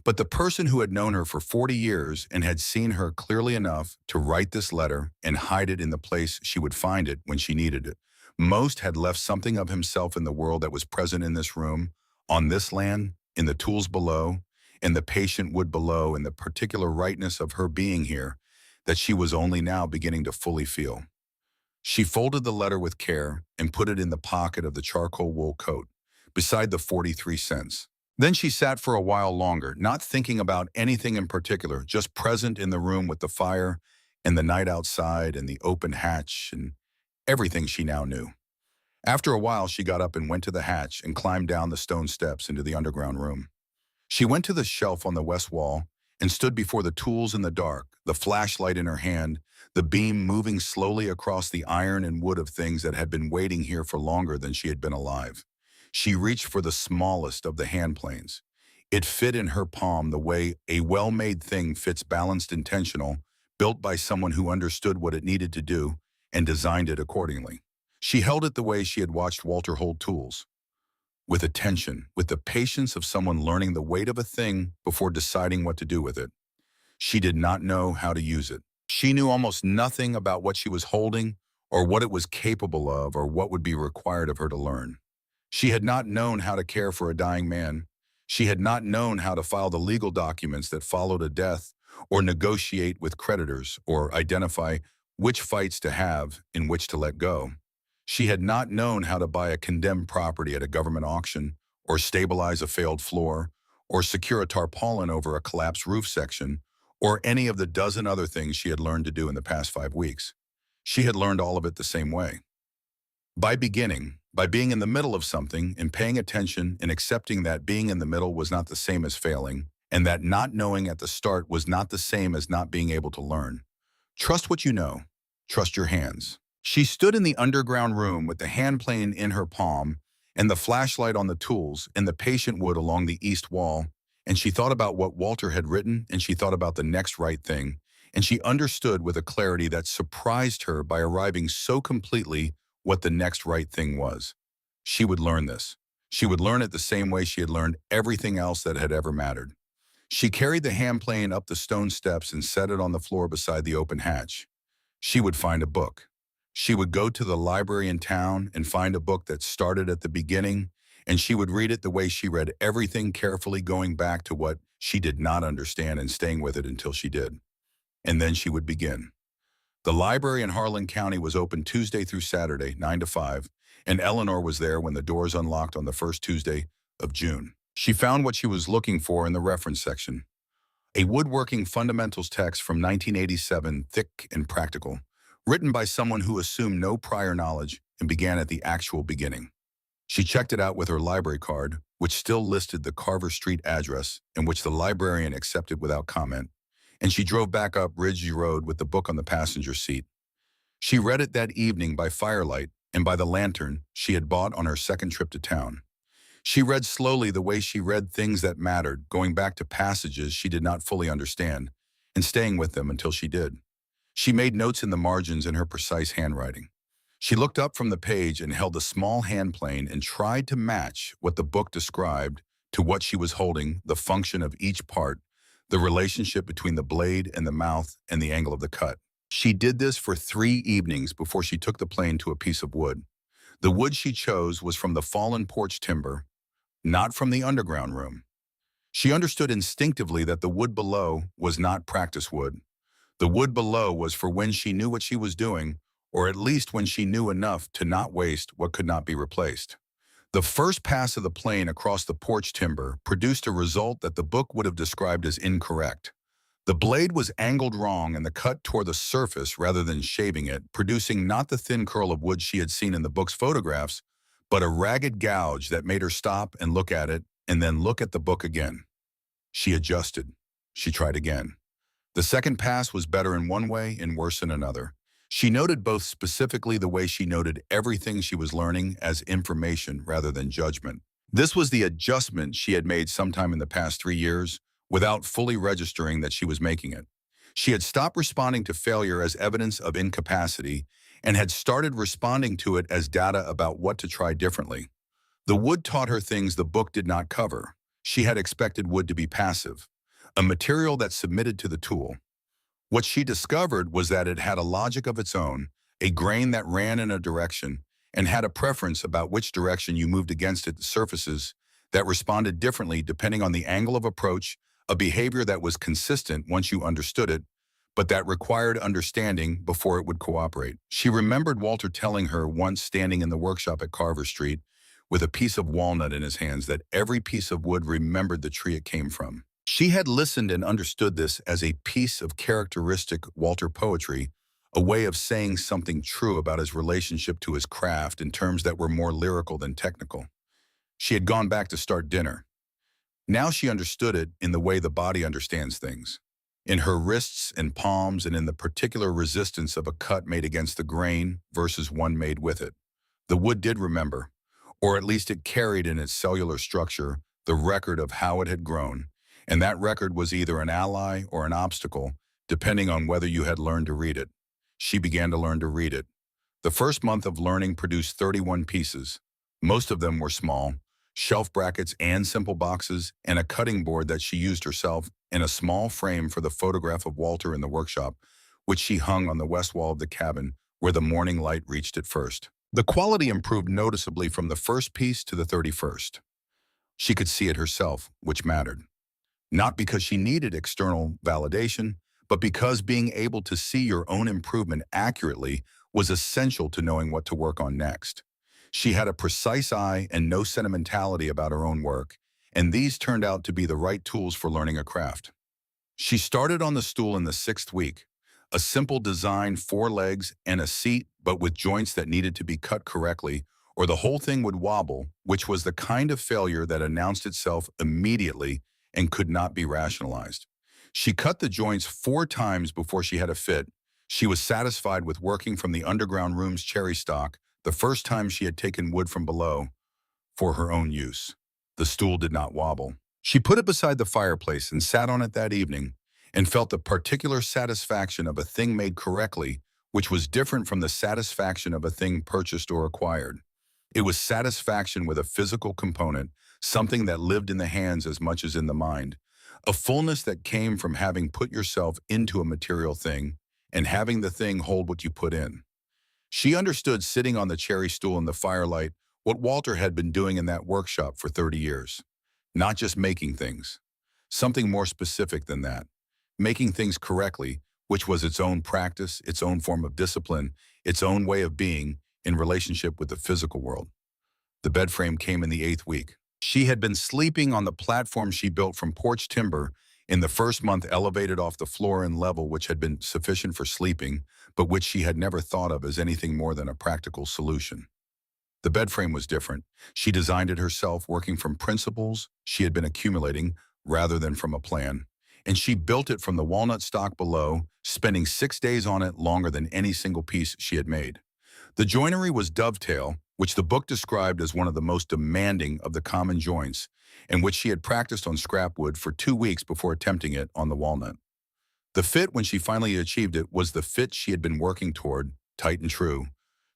but the person who had known her for 40 years and had seen her clearly enough to write this letter and hide it in the place she would find it when she needed it. Most had left something of himself in the world that was present in this room, on this land, in the tools below, and the patient wood below and the particular rightness of her being here that she was only now beginning to fully feel. She folded the letter with care and put it in the pocket of the charcoal wool coat, beside the 43 cents. Then she sat for a while longer, not thinking about anything in particular, just present in the room with the fire and the night outside and the open hatch and everything she now knew. After a while, she got up and went to the hatch and climbed down the stone steps into the underground room. She went to the shelf on the west wall and stood before the tools in the dark, the flashlight in her hand, the beam moving slowly across the iron and wood of things that had been waiting here for longer than she had been alive. She reached for the smallest of the hand planes. It fit in her palm the way a well-made thing fits, balanced, intentional, built by someone who understood what it needed to do and designed it accordingly. She held it the way she had watched Walter hold tools, with attention, with the patience of someone learning the weight of a thing before deciding what to do with it. She did not know how to use it. She knew almost nothing about what she was holding or what it was capable of or what would be required of her to learn. She had not known how to care for a dying man. She had not known how to file the legal documents that followed a death or negotiate with creditors or identify which fights to have and which to let go. She had not known how to buy a condemned property at a government auction or stabilize a failed floor or secure a tarpaulin over a collapsed roof section or any of the dozen other things she had learned to do in the past 5 weeks. She had learned all of it the same way. By being in the middle of something and paying attention and accepting that being in the middle was not the same as failing, and that not knowing at the start was not the same as not being able to learn. Trust what you know. Trust your hands. She stood in the underground room with the hand plane in her palm and the flashlight on the tools and the patient wood along the east wall, and she thought about what Walter had written, and she thought about the next right thing, and she understood with a clarity that surprised her by arriving so completely what the next right thing was. She would learn this. She would learn it the same way she had learned everything else that had ever mattered. She carried the hand plane up the stone steps and set it on the floor beside the open hatch. She would find a book. She would go to the library in town and find a book that started at the beginning, and she would read it the way she read everything, carefully going back to what she did not understand and staying with it until she did. And then she would begin. The library in Harlan County was open Tuesday through Saturday, 9 to 5, and Eleanor was there when the doors unlocked on the first Tuesday of June. She found what she was looking for in the reference section. A woodworking fundamentals text from 1987, thick and practical, written by someone who assumed no prior knowledge and began at the actual beginning. She checked it out with her library card, which still listed the Carver Street address and which the librarian accepted without comment, and she drove back up Ridgey Road with the book on the passenger seat. She read it that evening by firelight and by the lantern she had bought on her second trip to town. She read slowly the way she read things that mattered, going back to passages she did not fully understand and staying with them until she did. She made notes in the margins in her precise handwriting. She looked up from the page and held a small hand plane and tried to match what the book described to what she was holding, the function of each part, the relationship between the blade and the mouth and the angle of the cut. She did this for 3 evenings before she took the plane to a piece of wood. The wood she chose was from the fallen porch timber, not from the underground room. She understood instinctively that the wood below was not practice wood. The wood below was for when she knew what she was doing, or at least when she knew enough to not waste what could not be replaced. The first pass of the plane across the porch timber produced a result that the book would have described as incorrect. The blade was angled wrong and the cut tore the surface rather than shaving it, producing not the thin curl of wood she had seen in the book's photographs, but a ragged gouge that made her stop and look at it and then look at the book again. She adjusted. She tried again. The second pass was better in one way and worse in another. She noted both specifically the way she noted everything she was learning as information rather than judgment. This was the adjustment she had made sometime in the past 3 years without fully registering that she was making it. She had stopped responding to failure as evidence of incapacity and had started responding to it as data about what to try differently. The wood taught her things the book did not cover. She had expected wood to be passive, a material that submitted to the tool. What she discovered was that it had a logic of its own, a grain that ran in a direction, and had a preference about which direction you moved against its surfaces that responded differently depending on the angle of approach, a behavior that was consistent once you understood it, but that required understanding before it would cooperate. She remembered Walter telling her once standing in the workshop at Carver Street with a piece of walnut in his hands that every piece of wood remembered the tree it came from. She had listened and understood this as a piece of characteristic Walter poetry, a way of saying something true about his relationship to his craft in terms that were more lyrical than technical. She had gone back to start dinner. Now she understood it in the way the body understands things, in her wrists and palms and in the particular resistance of a cut made against the grain versus one made with it. The wood did remember, or at least it carried in its cellular structure the record of how it had grown, and that record was either an ally or an obstacle, depending on whether you had learned to read it. She began to learn to read it. The first month of learning produced 31 pieces. Most of them were small, shelf brackets and simple boxes, and a cutting board that she used herself in a small frame for the photograph of Walter in the workshop, which she hung on the west wall of the cabin where the morning light reached it first. The quality improved noticeably from the first piece to the 31st. She could see it herself, which mattered. Not because she needed external validation, but because being able to see your own improvement accurately was essential to knowing what to work on next. She had a precise eye and no sentimentality about her own work, and these turned out to be the right tools for learning a craft. She started on the stool in the 6th week, a simple design, 4 legs, and a seat, but with joints that needed to be cut correctly, or the whole thing would wobble, which was the kind of failure that announced itself immediately and could not be rationalized. She cut the joints 4 times before she had a fit. She was satisfied with working from the underground room's cherry stock the first time she had taken wood from below for her own use. The stool did not wobble. She put it beside the fireplace and sat on it that evening and felt the particular satisfaction of a thing made correctly, which was different from the satisfaction of a thing purchased or acquired. It was satisfaction with a physical component, something that lived in the hands as much as in the mind, a fullness that came from having put yourself into a material thing and having the thing hold what you put in. She understood sitting on the cherry stool in the firelight what Walter had been doing in that workshop for 30 years. Not just making things, something more specific than that. Making things correctly, which was its own practice, its own form of discipline, its own way of being in relationship with the physical world. The bed frame came in the 8th week. She had been sleeping on the platform she built from porch timber in the first month, elevated off the floor and level, which had been sufficient for sleeping, but which she had never thought of as anything more than a practical solution. The bed frame was different. She designed it herself, working from principles she had been accumulating rather than from a plan. And she built it from the walnut stock below, spending 6 days on it, longer than any single piece she had made. The joinery was dovetail, which the book described as one of the most demanding of the common joints, and which she had practiced on scrap wood for 2 weeks before attempting it on the walnut. The fit, when she finally achieved it, was the fit she had been working toward, tight and true.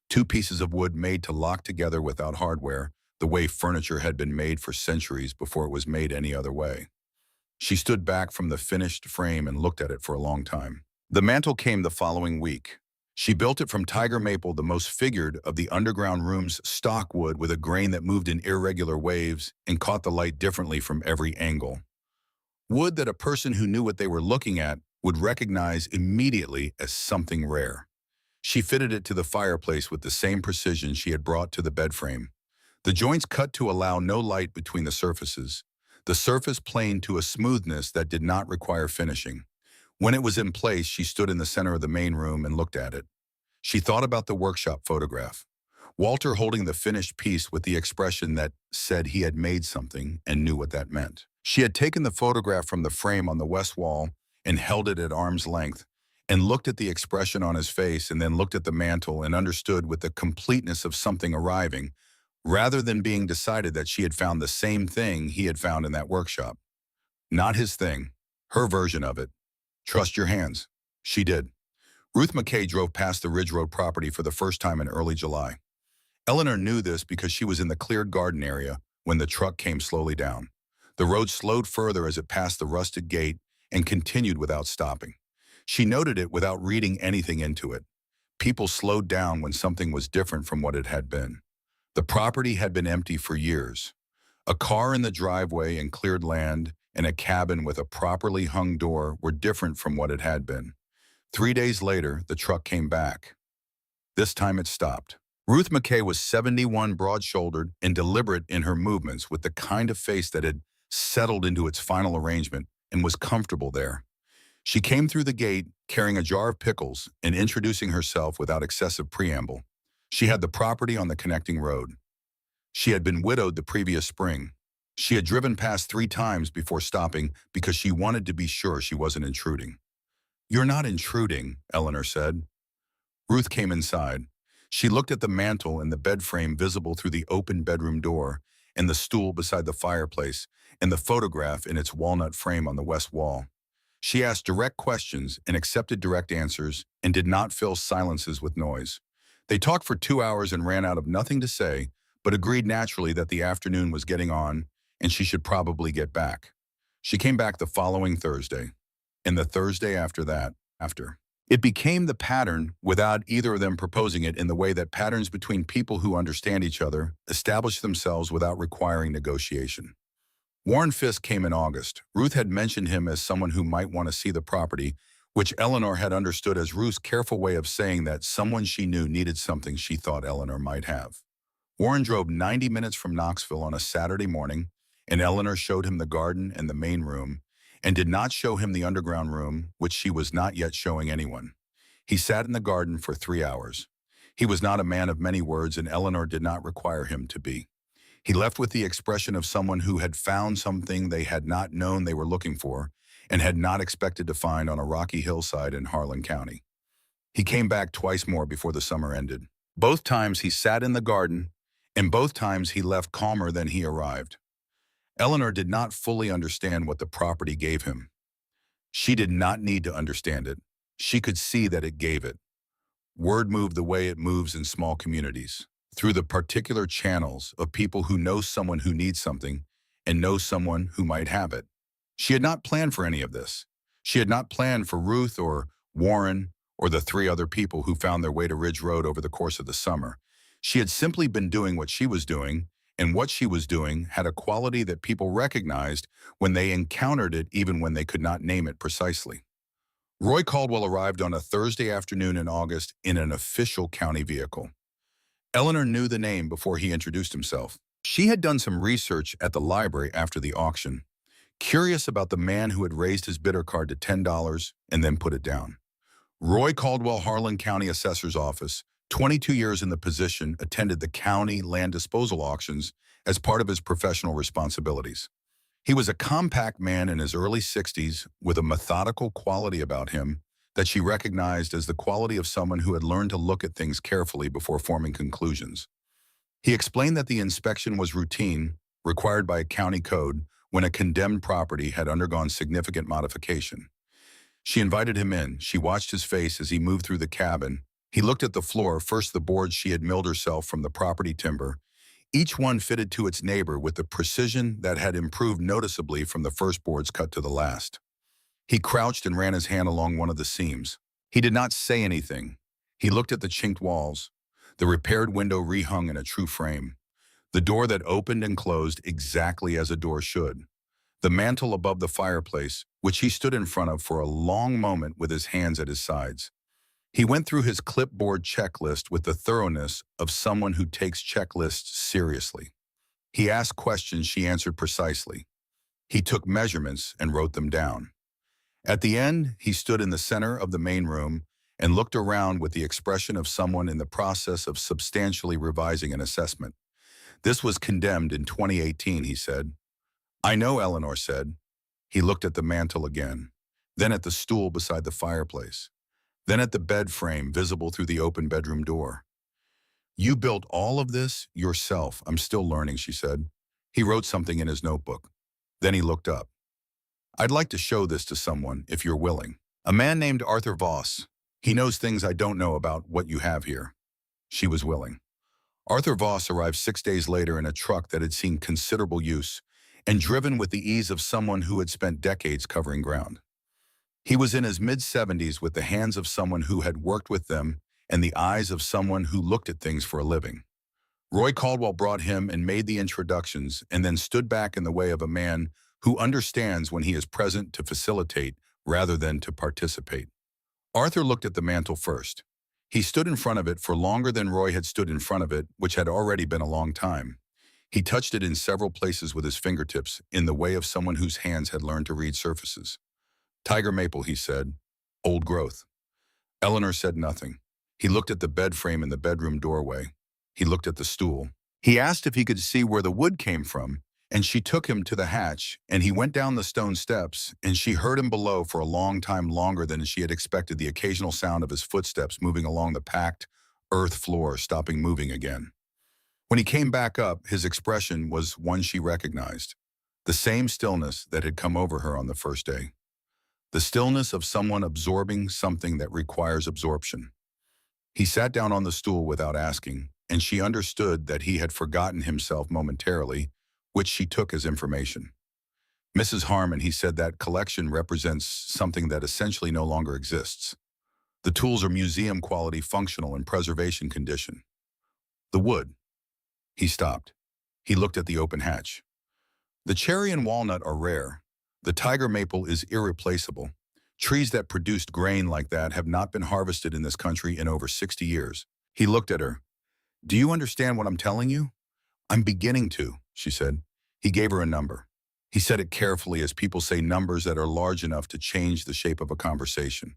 2 pieces of wood made to lock together without hardware, the way furniture had been made for centuries before it was made any other way. She stood back from the finished frame and looked at it for a long time. The mantel came the following week. She built it from tiger maple, the most figured of the underground room's stock wood, with a grain that moved in irregular waves and caught the light differently from every angle. Wood that a person who knew what they were looking at would recognize immediately as something rare. She fitted it to the fireplace with the same precision she had brought to the bed frame. The joints cut to allow no light between the surfaces. The surface planed to a smoothness that did not require finishing. When it was in place, she stood in the center of the main room and looked at it. She thought about the workshop photograph. Walter holding the finished piece with the expression that said he had made something and knew what that meant. She had taken the photograph from the frame on the west wall and held it at arm's length, and looked at the expression on his face, and then looked at the mantel and understood with the completeness of something arriving, rather than being decided that she had found the same thing he had found in that workshop. Not his thing, her version of it. Trust your hands. She did. Ruth McKay drove past the Ridge Road property for the first time in early July. Eleanor knew this because she was in the cleared garden area when the truck came slowly down. The road slowed further as it passed the rusted gate and continued without stopping. She noted it without reading anything into it. People slowed down when something was different from what it had been. The property had been empty for years. A car in the driveway and cleared land, and a cabin with a properly hung door were different from what it had been. 3 days later, the truck came back. This time it stopped. Ruth McKay was 71, broad-shouldered and deliberate in her movements, with the kind of face that had settled into its final arrangement and was comfortable there. She came through the gate carrying a jar of pickles and introducing herself without excessive preamble. She had the property on the connecting road. She had been widowed the previous spring. She had driven past 3 times before stopping because she wanted to be sure she wasn't intruding. "You're not intruding," Eleanor said. Ruth came inside. She looked at the mantel and the bed frame visible through the open bedroom door, and the stool beside the fireplace, and the photograph in its walnut frame on the west wall. She asked direct questions and accepted direct answers and did not fill silences with noise. They talked for 2 hours and ran out of nothing to say, but agreed naturally that the afternoon was getting on and she should probably get back. She came back the following Thursday, and the Thursday after that, after. It became the pattern without either of them proposing it, in the way that patterns between people who understand each other establish themselves without requiring negotiation. Warren Fisk came in August. Ruth had mentioned him as someone who might want to see the property, which Eleanor had understood as Ruth's careful way of saying that someone she knew needed something she thought Eleanor might have. Warren drove 90 minutes from Knoxville on a Saturday morning, and Eleanor showed him the garden and the main room, and did not show him the underground room, which she was not yet showing anyone. He sat in the garden for 3 hours. He was not a man of many words, and Eleanor did not require him to be. He left with the expression of someone who had found something they had not known they were looking for and had not expected to find on a rocky hillside in Harlan County. He came back twice more before the summer ended. Both times he sat in the garden, and both times he left calmer than he arrived. Eleanor did not fully understand what the property gave him. She did not need to understand it. She could see that it gave it. Word moved the way it moves in small communities, through the particular channels of people who know someone who needs something and know someone who might have it. She had not planned for any of this. She had not planned for Ruth or Warren or the 3 other people who found their way to Ridge Road over the course of the summer. She had simply been doing what she was doing, and what she was doing had a quality that people recognized when they encountered it, even when they could not name it precisely. Roy Caldwell arrived on a Thursday afternoon in August in an official county vehicle. Eleanor knew the name before he introduced himself. She had done some research at the library after the auction, curious about the man who had raised his bidder card to $10 and then put it down. Roy Caldwell, Harlan County Assessor's Office, 22 years in the position, attended the county land disposal auctions as part of his professional responsibilities. He was a compact man in his early 60s with a methodical quality about him that she recognized as the quality of someone who had learned to look at things carefully before forming conclusions. He explained that the inspection was routine, required by a county code when a condemned property had undergone significant modification. She invited him in. She watched his face as he moved through the cabin. He looked at the floor, first the boards she had milled herself from the property timber, each one fitted to its neighbor with the precision that had improved noticeably from the first boards cut to the last. He crouched and ran his hand along one of the seams. He did not say anything. He looked at the chinked walls, the repaired window rehung in a true frame, the door that opened and closed exactly as a door should, the mantel above the fireplace, which he stood in front of for a long moment with his hands at his sides. He went through his clipboard checklist with the thoroughness of someone who takes checklists seriously. He asked questions she answered precisely. He took measurements and wrote them down. At the end, he stood in the center of the main room and looked around with the expression of someone in the process of substantially revising an assessment. "This was condemned in 2018, he said. "I know," Eleanor said. He looked at the mantel again, then at the stool beside the fireplace, then at the bed frame visible through the open bedroom door. "You built all of this yourself." "I'm still learning," she said. He wrote something in his notebook. Then he looked up. "I'd like to show this to someone, if you're willing. A man named Arthur Voss. He knows things I don't know about what you have here." She was willing. Arthur Voss arrived 6 days later in a truck that had seen considerable use and driven with the ease of someone who had spent decades covering ground. He was in his mid-70s with the hands of someone who had worked with them and the eyes of someone who looked at things for a living. Roy Caldwell brought him and made the introductions and then stood back in the way of a man who understands when he is present to facilitate rather than to participate. Arthur looked at the mantle first. He stood in front of it for longer than Roy had stood in front of it, which had already been a long time. He touched it in several places with his fingertips, in the way of someone whose hands had learned to read surfaces. Tiger maple, he said. Old growth. Eleanor said nothing. He looked at the bed frame in the bedroom doorway. He looked at the stool. He asked if he could see where the wood came from, and she took him to the hatch, and he went down the stone steps, and she heard him below for a long time, longer than she had expected, the occasional sound of his footsteps moving along the packed earth floor, stopping moving again. When he came back up, his expression was one she recognized, the same stillness that had come over her on the first day. The stillness of someone absorbing something that requires absorption. He sat down on the stool without asking, and she understood that he had forgotten himself momentarily, which she took as information. Mrs. Harmon, he said, that collection represents something that essentially no longer exists. The tools are museum quality, functional, and preservation condition. The wood. He stopped. He looked at the open hatch. The cherry and walnut are rare. The tiger maple is irreplaceable. Trees that produced grain like that have not been harvested in this country in over 60 years. He looked at her. Do you understand what I'm telling you? I'm beginning to, she said. He gave her a number. He said it carefully, as people say numbers that are large enough to change the shape of a conversation.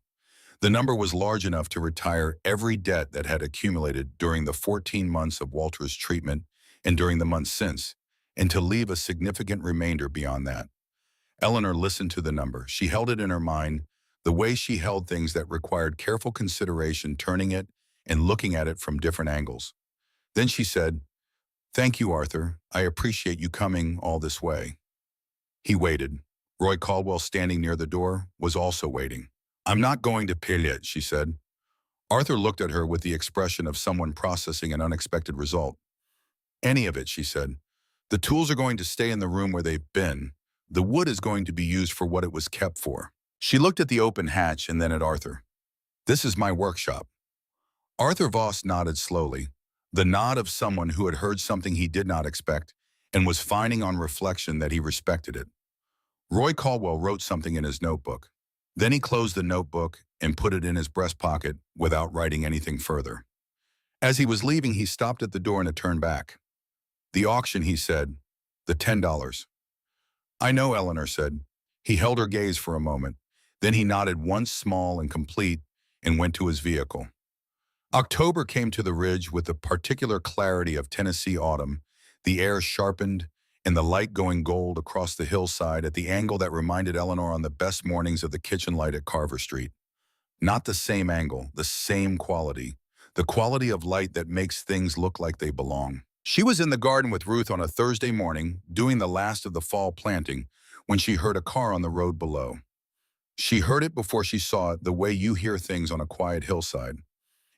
The number was large enough to retire every debt that had accumulated during the 14 months of Walter's treatment and during the months since, and to leave a significant remainder beyond that. Eleanor listened to the number. She held it in her mind, the way she held things that required careful consideration, turning it and looking at it from different angles. Then she said, "Thank you, Arthur. I appreciate you coming all this way." He waited. Roy Caldwell, standing near the door, was also waiting. "I'm not going to pay it," she said. Arthur looked at her with the expression of someone processing an unexpected result. "Any of it," she said. "The tools are going to stay in the room where they've been. The wood is going to be used for what it was kept for." She looked at the open hatch and then at Arthur. "This is my workshop." Arthur Voss nodded slowly, the nod of someone who had heard something he did not expect and was finding on reflection that he respected it. Roy Caldwell wrote something in his notebook. Then he closed the notebook and put it in his breast pocket without writing anything further. As he was leaving, he stopped at the door and turned back. "The auction," he said. "The $10. "I know," Eleanor said. He held her gaze for a moment. Then he nodded once, small and complete, and went to his vehicle. October came to the ridge with the particular clarity of Tennessee autumn, the air sharpened and the light going gold across the hillside at the angle that reminded Eleanor on the best mornings of the kitchen light at Carver Street. Not the same angle, the same quality. The quality of light that makes things look like they belong. She was in the garden with Ruth on a Thursday morning, doing the last of the fall planting, when she heard a car on the road below. She heard it before she saw it, the way you hear things on a quiet hillside.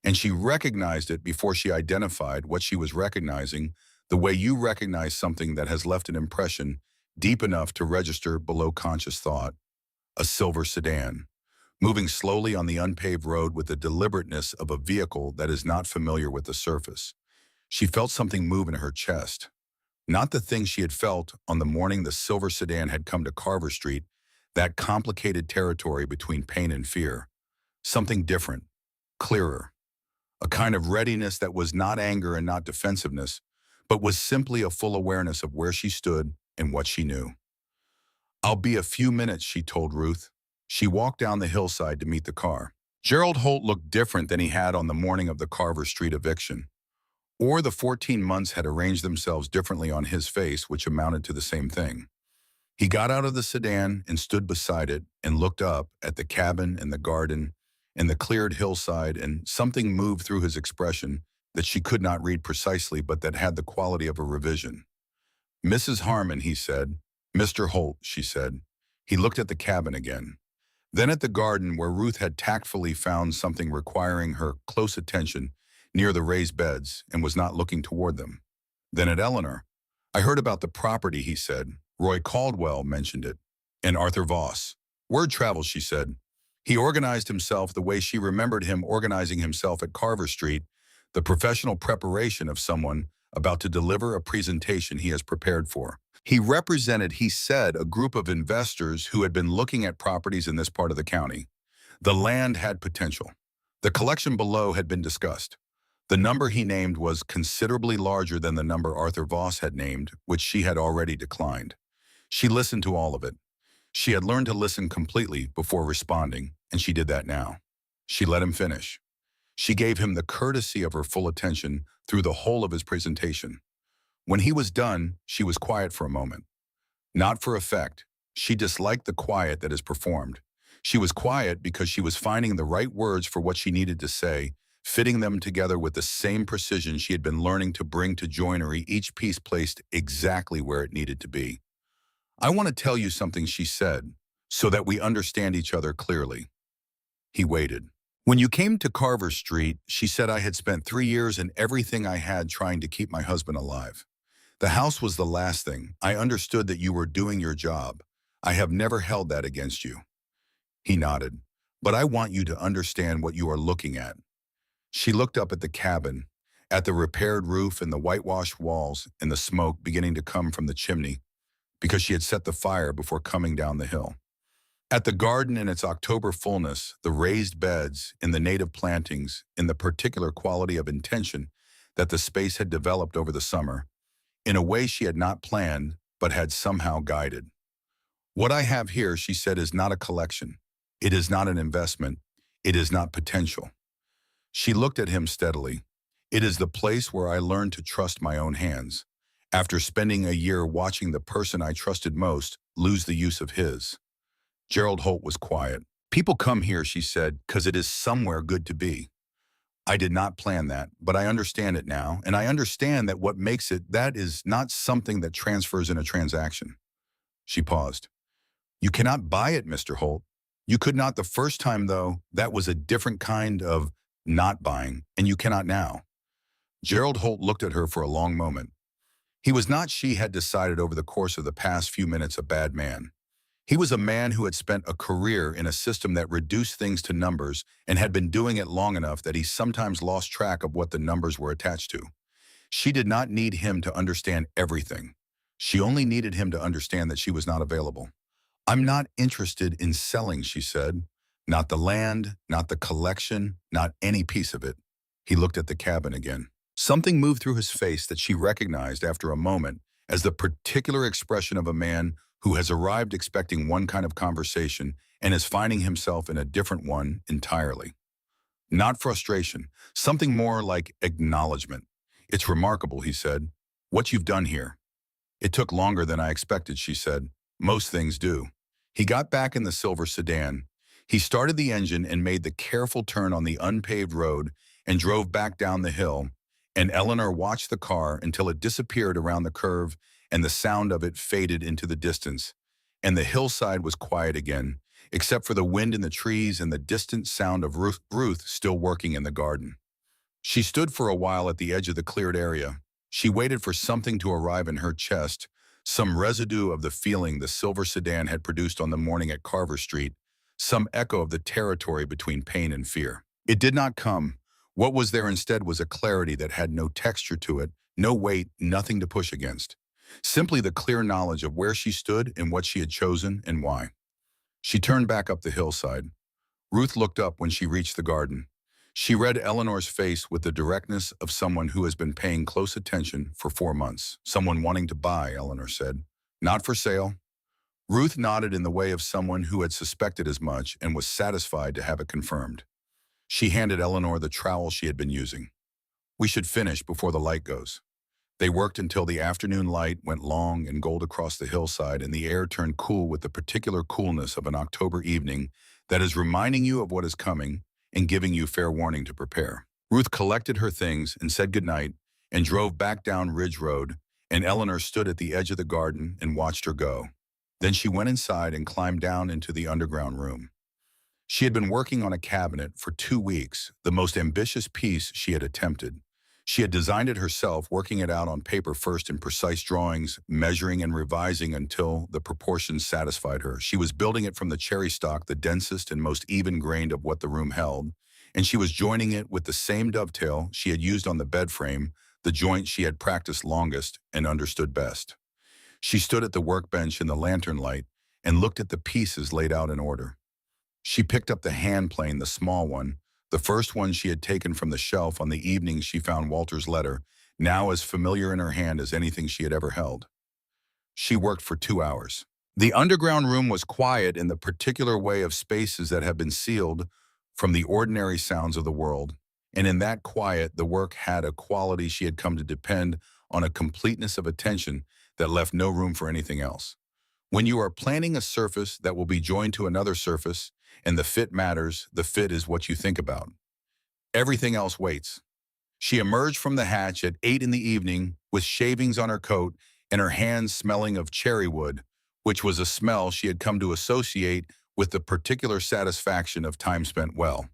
And she recognized it before she identified what she was recognizing, the way you recognize something that has left an impression deep enough to register below conscious thought. A silver sedan, moving slowly on the unpaved road with the deliberateness of a vehicle that is not familiar with the surface. She felt something move in her chest. Not the thing she had felt on the morning the silver sedan had come to Carver Street, that complicated territory between pain and fear. Something different, clearer. A kind of readiness that was not anger and not defensiveness, but was simply a full awareness of where she stood and what she knew. "I'll be a few minutes," she told Ruth. She walked down the hillside to meet the car. Gerald Holt looked different than he had on the morning of the Carver Street eviction. Or the 14 months had arranged themselves differently on his face, which amounted to the same thing. He got out of the sedan and stood beside it and looked up at the cabin and the garden and the cleared hillside, and something moved through his expression that she could not read precisely, but that had the quality of a revision. "Mrs. Harmon," he said. "Mr. Holt," she said. He looked at the cabin again. Then at the garden, where Ruth had tactfully found something requiring her close attention near the raised beds and was not looking toward them. Then at Eleanor. "I heard about the property," he said. "Roy Caldwell mentioned it. And Arthur Voss. Word travels," she said. He organized himself the way she remembered him organizing himself at Carver Street, the professional preparation of someone about to deliver a presentation he has prepared for. He said, a group of investors who had been looking at properties in this part of the county. The land had potential. The collection below had been discussed. The number he named was considerably larger than the number Arthur Voss had named, which she had already declined. She listened to all of it. She had learned to listen completely before responding, and she did that now. She let him finish. She gave him the courtesy of her full attention through the whole of his presentation. When he was done, she was quiet for a moment. Not for effect. She disliked the quiet that is performed. She was quiet because she was finding the right words for what she needed to say, fitting them together with the same precision she had been learning to bring to joinery, each piece placed exactly where it needed to be. "I want to tell you something," she said, "so that we understand each other clearly." He waited. "When you came to Carver Street," she said, "I had spent 3 years and everything I had trying to keep my husband alive. The house was the last thing. I understood that you were doing your job. I have never held that against you." He nodded. "But I want you to understand what you are looking at." She looked up at the cabin, at the repaired roof and the whitewashed walls and the smoke beginning to come from the chimney, because she had set the fire before coming down the hill. At the garden in its October fullness, the raised beds, in the native plantings, in the particular quality of intention that the space had developed over the summer, in a way she had not planned but had somehow guided. "What I have here," she said, "is not a collection. It is not an investment. It is not potential." She looked at him steadily. "It is the place where I learned to trust my own hands, after spending a year watching the person I trusted most lose the use of his." Gerald Holt was quiet. "People come here," she said, "because it is somewhere good to be. I did not plan that, but I understand it now, and I understand that what makes it that is not something that transfers in a transaction." She paused. "You cannot buy it, Mr. Holt. You could not the first time, though. That was a different kind of not buying, and you cannot now." Gerald Holt looked at her for a long moment. He was not, she had decided over the course of the past few minutes, a bad man. He was a man who had spent a career in a system that reduced things to numbers and had been doing it long enough that he sometimes lost track of what the numbers were attached to. She did not need him to understand everything. She only needed him to understand that she was not available. "I'm not interested in selling," she said. "Not the land, not the collection, not any piece of it." He looked at the cabin again. Something moved through his face that she recognized after a moment as the particular expression of a man who has arrived expecting one kind of conversation and is finding himself in a different one entirely. Not frustration, something more like acknowledgement. "It's remarkable," he said, "what you've done here." "It took longer than I expected," she said. "Most things do." He got back in the silver sedan. He started the engine and made the careful turn on the unpaved road and drove back down the hill, and Eleanor watched the car until it disappeared around the curve and the sound of it faded into the distance, and the hillside was quiet again, except for the wind in the trees and the distant sound of Ruth still working in the garden. She stood for a while at the edge of the cleared area. She waited for something to arrive in her chest, some residue of the feeling the silver sedan had produced on the morning at Carver Street, some echo of the territory between pain and fear. It did not come. What was there instead was a clarity that had no texture to it, no weight, nothing to push against. Simply the clear knowledge of where she stood and what she had chosen and why. She turned back up the hillside. Ruth looked up when she reached the garden. She read Eleanor's face with the directness of someone who has been paying close attention for 4 months. "Someone wanting to buy," Eleanor said. "Not for sale." Ruth nodded in the way of someone who had suspected as much and was satisfied to have it confirmed. She handed Eleanor the trowel she had been using. "We should finish before the light goes." They worked until the afternoon light went long and gold across the hillside and the air turned cool with the particular coolness of an October evening that is reminding you of what is coming and giving you fair warning to prepare. Ruth collected her things and said goodnight and drove back down Ridge Road, and Eleanor stood at the edge of the garden and watched her go. Then she went inside and climbed down into the underground room. She had been working on a cabinet for 2 weeks, the most ambitious piece she had attempted. She had designed it herself, working it out on paper first in precise drawings, measuring and revising until the proportions satisfied her. She was building it from the cherry stock, the densest and most even-grained of what the room held, and she was joining it with the same dovetail she had used on the bed frame, the joint she had practiced longest and understood best. She stood at the workbench in the lantern light and looked at the pieces laid out in order. She picked up the hand plane, the small one, the first one she had taken from the shelf on the evening she found Walter's letter, now as familiar in her hand as anything she had ever held. She worked for 2 hours. The underground room was quiet in the particular way of spaces that have been sealed from the ordinary sounds of the world, and in that quiet the work had a quality she had come to depend on, a completeness of attention that left no room for anything else. When you are planning a surface that will be joined to another surface, and the fit matters, the fit is what you think about. Everything else waits. She emerged from the hatch at 8 in the evening with shavings on her coat and her hands smelling of cherry wood, which was a smell she had come to associate with the particular satisfaction of time spent well.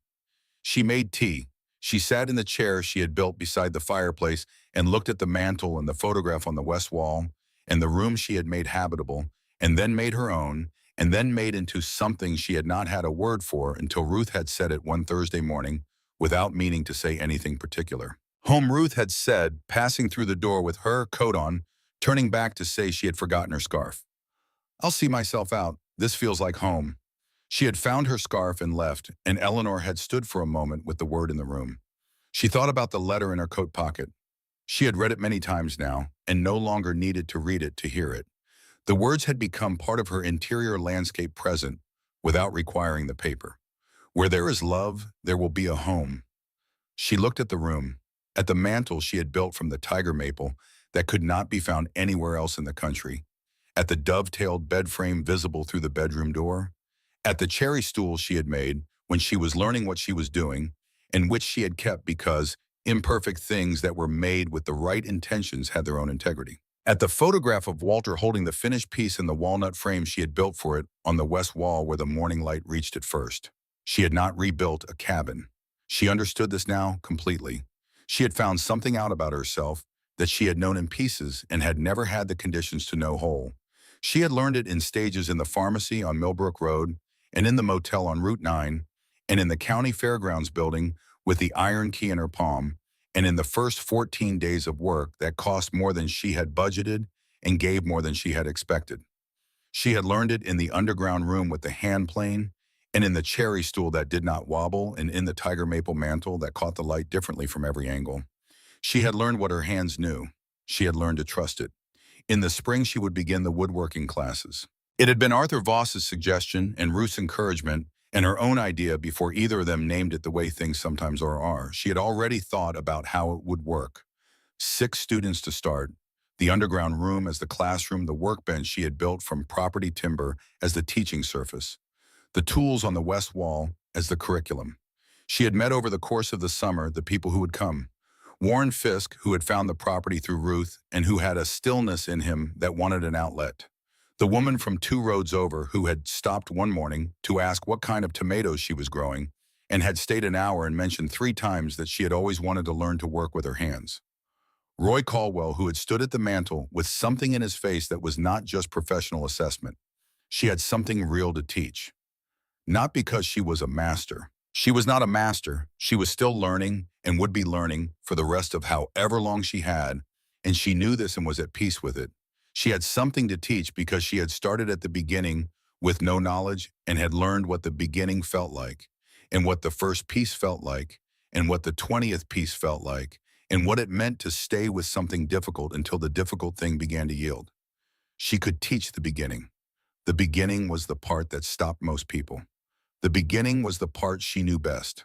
She made tea. She sat in the chair she had built beside the fireplace and looked at the mantel and the photograph on the west wall and the room she had made habitable, and then made her own, and then made into something she had not had a word for until Ruth had said it one Thursday morning without meaning to say anything particular. Home, Ruth had said, passing through the door with her coat on, turning back to say she had forgotten her scarf. "I'll see myself out. This feels like home." She had found her scarf and left, and Eleanor had stood for a moment with the word in the room. She thought about the letter in her coat pocket. She had read it many times now, and no longer needed to read it to hear it. The words had become part of her interior landscape, present, without requiring the paper. Where there is love, there will be a home. She looked at the room, at the mantel she had built from the tiger maple that could not be found anywhere else in the country, at the dovetailed bed frame visible through the bedroom door, at the cherry stool she had made when she was learning what she was doing, and which she had kept because imperfect things that were made with the right intentions had their own integrity. At the photograph of Walter holding the finished piece in the walnut frame she had built for it on the west wall where the morning light reached it first. She had not rebuilt a cabin. She understood this now completely. She had found something out about herself that she had known in pieces and had never had the conditions to know whole. She had learned it in stages in the pharmacy on Millbrook Road, and in the motel on Route 9, and in the county fairgrounds building with the iron key in her palm, and in the first 14 days of work that cost more than she had budgeted and gave more than she had expected. She had learned it in the underground room with the hand plane, and in the cherry stool that did not wobble, and in the tiger maple mantle that caught the light differently from every angle. She had learned what her hands knew. She had learned to trust it. In the spring, she would begin the woodworking classes. It had been Arthur Voss's suggestion and Ruth's encouragement and her own idea before either of them named it the way things sometimes are. She had already thought about how it would work. 6 students to start, the underground room as the classroom, the workbench she had built from property timber as the teaching surface, the tools on the west wall as the curriculum. She had met over the course of the summer the people who would come. Warren Fisk, who had found the property through Ruth and who had a stillness in him that wanted an outlet. The woman from 2 roads over who had stopped one morning to ask what kind of tomatoes she was growing and had stayed an hour and mentioned 3 times that she had always wanted to learn to work with her hands. Roy Caldwell, who had stood at the mantel with something in his face that was not just professional assessment. She had something real to teach. Not because she was a master. She was not a master. She was still learning and would be learning for the rest of however long she had, and she knew this and was at peace with it. She had something to teach because she had started at the beginning with no knowledge and had learned what the beginning felt like, and what the first piece felt like, and what the 20th piece felt like, and what it meant to stay with something difficult until the difficult thing began to yield. She could teach the beginning. The beginning was the part that stopped most people. The beginning was the part she knew best.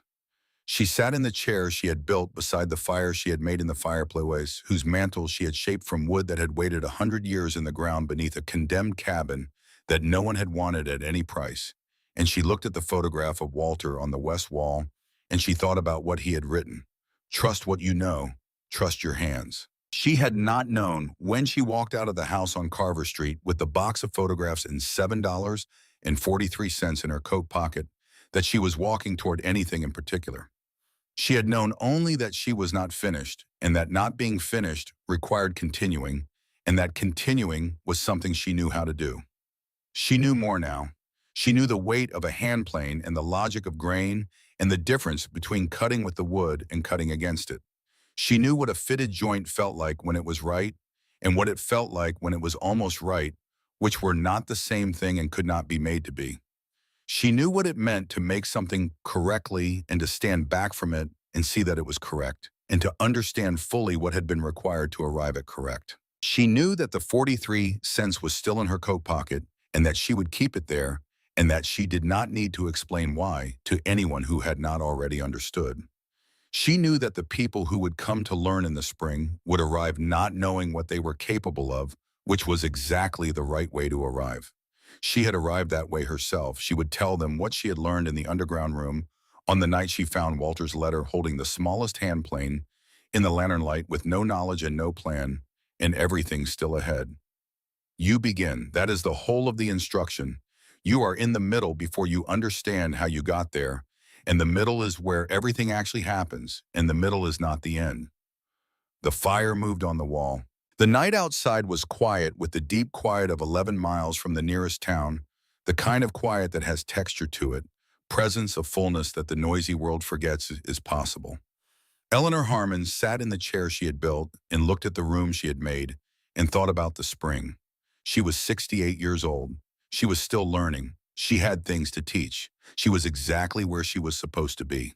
She sat in the chair she had built beside the fire she had made in the fireplace, whose mantel she had shaped from wood that had waited 100 years in the ground beneath a condemned cabin that no one had wanted at any price. And she looked at the photograph of Walter on the west wall, and she thought about what he had written. Trust what you know. Trust your hands. She had not known when she walked out of the house on Carver Street with the box of photographs and $7.43 in her coat pocket that she was walking toward anything in particular. She had known only that she was not finished, and that not being finished required continuing, and that continuing was something she knew how to do. She knew more now. She knew the weight of a hand plane and the logic of grain and the difference between cutting with the wood and cutting against it. She knew what a fitted joint felt like when it was right, and what it felt like when it was almost right, which were not the same thing and could not be made to be. She knew what it meant to make something correctly and to stand back from it and see that it was correct, and to understand fully what had been required to arrive at correct. She knew that the 43 cents was still in her coat pocket and that she would keep it there, and that she did not need to explain why to anyone who had not already understood. She knew that the people who would come to learn in the spring would arrive not knowing what they were capable of, which was exactly the right way to arrive. She had arrived that way herself. She would tell them what she had learned in the underground room on the night she found Walter's letter holding the smallest hand plane in the lantern light with no knowledge and no plan, and everything still ahead. You begin. That is the whole of the instruction. You are in the middle before you understand how you got there, and the middle is where everything actually happens, and the middle is not the end. The fire moved on the wall. The night outside was quiet, with the deep quiet of 11 miles from the nearest town, the kind of quiet that has texture to it, presence of fullness that the noisy world forgets is possible. Eleanor Harmon sat in the chair she had built and looked at the room she had made and thought about the spring. She was 68 years old. She was still learning. She had things to teach. She was exactly where she was supposed to be.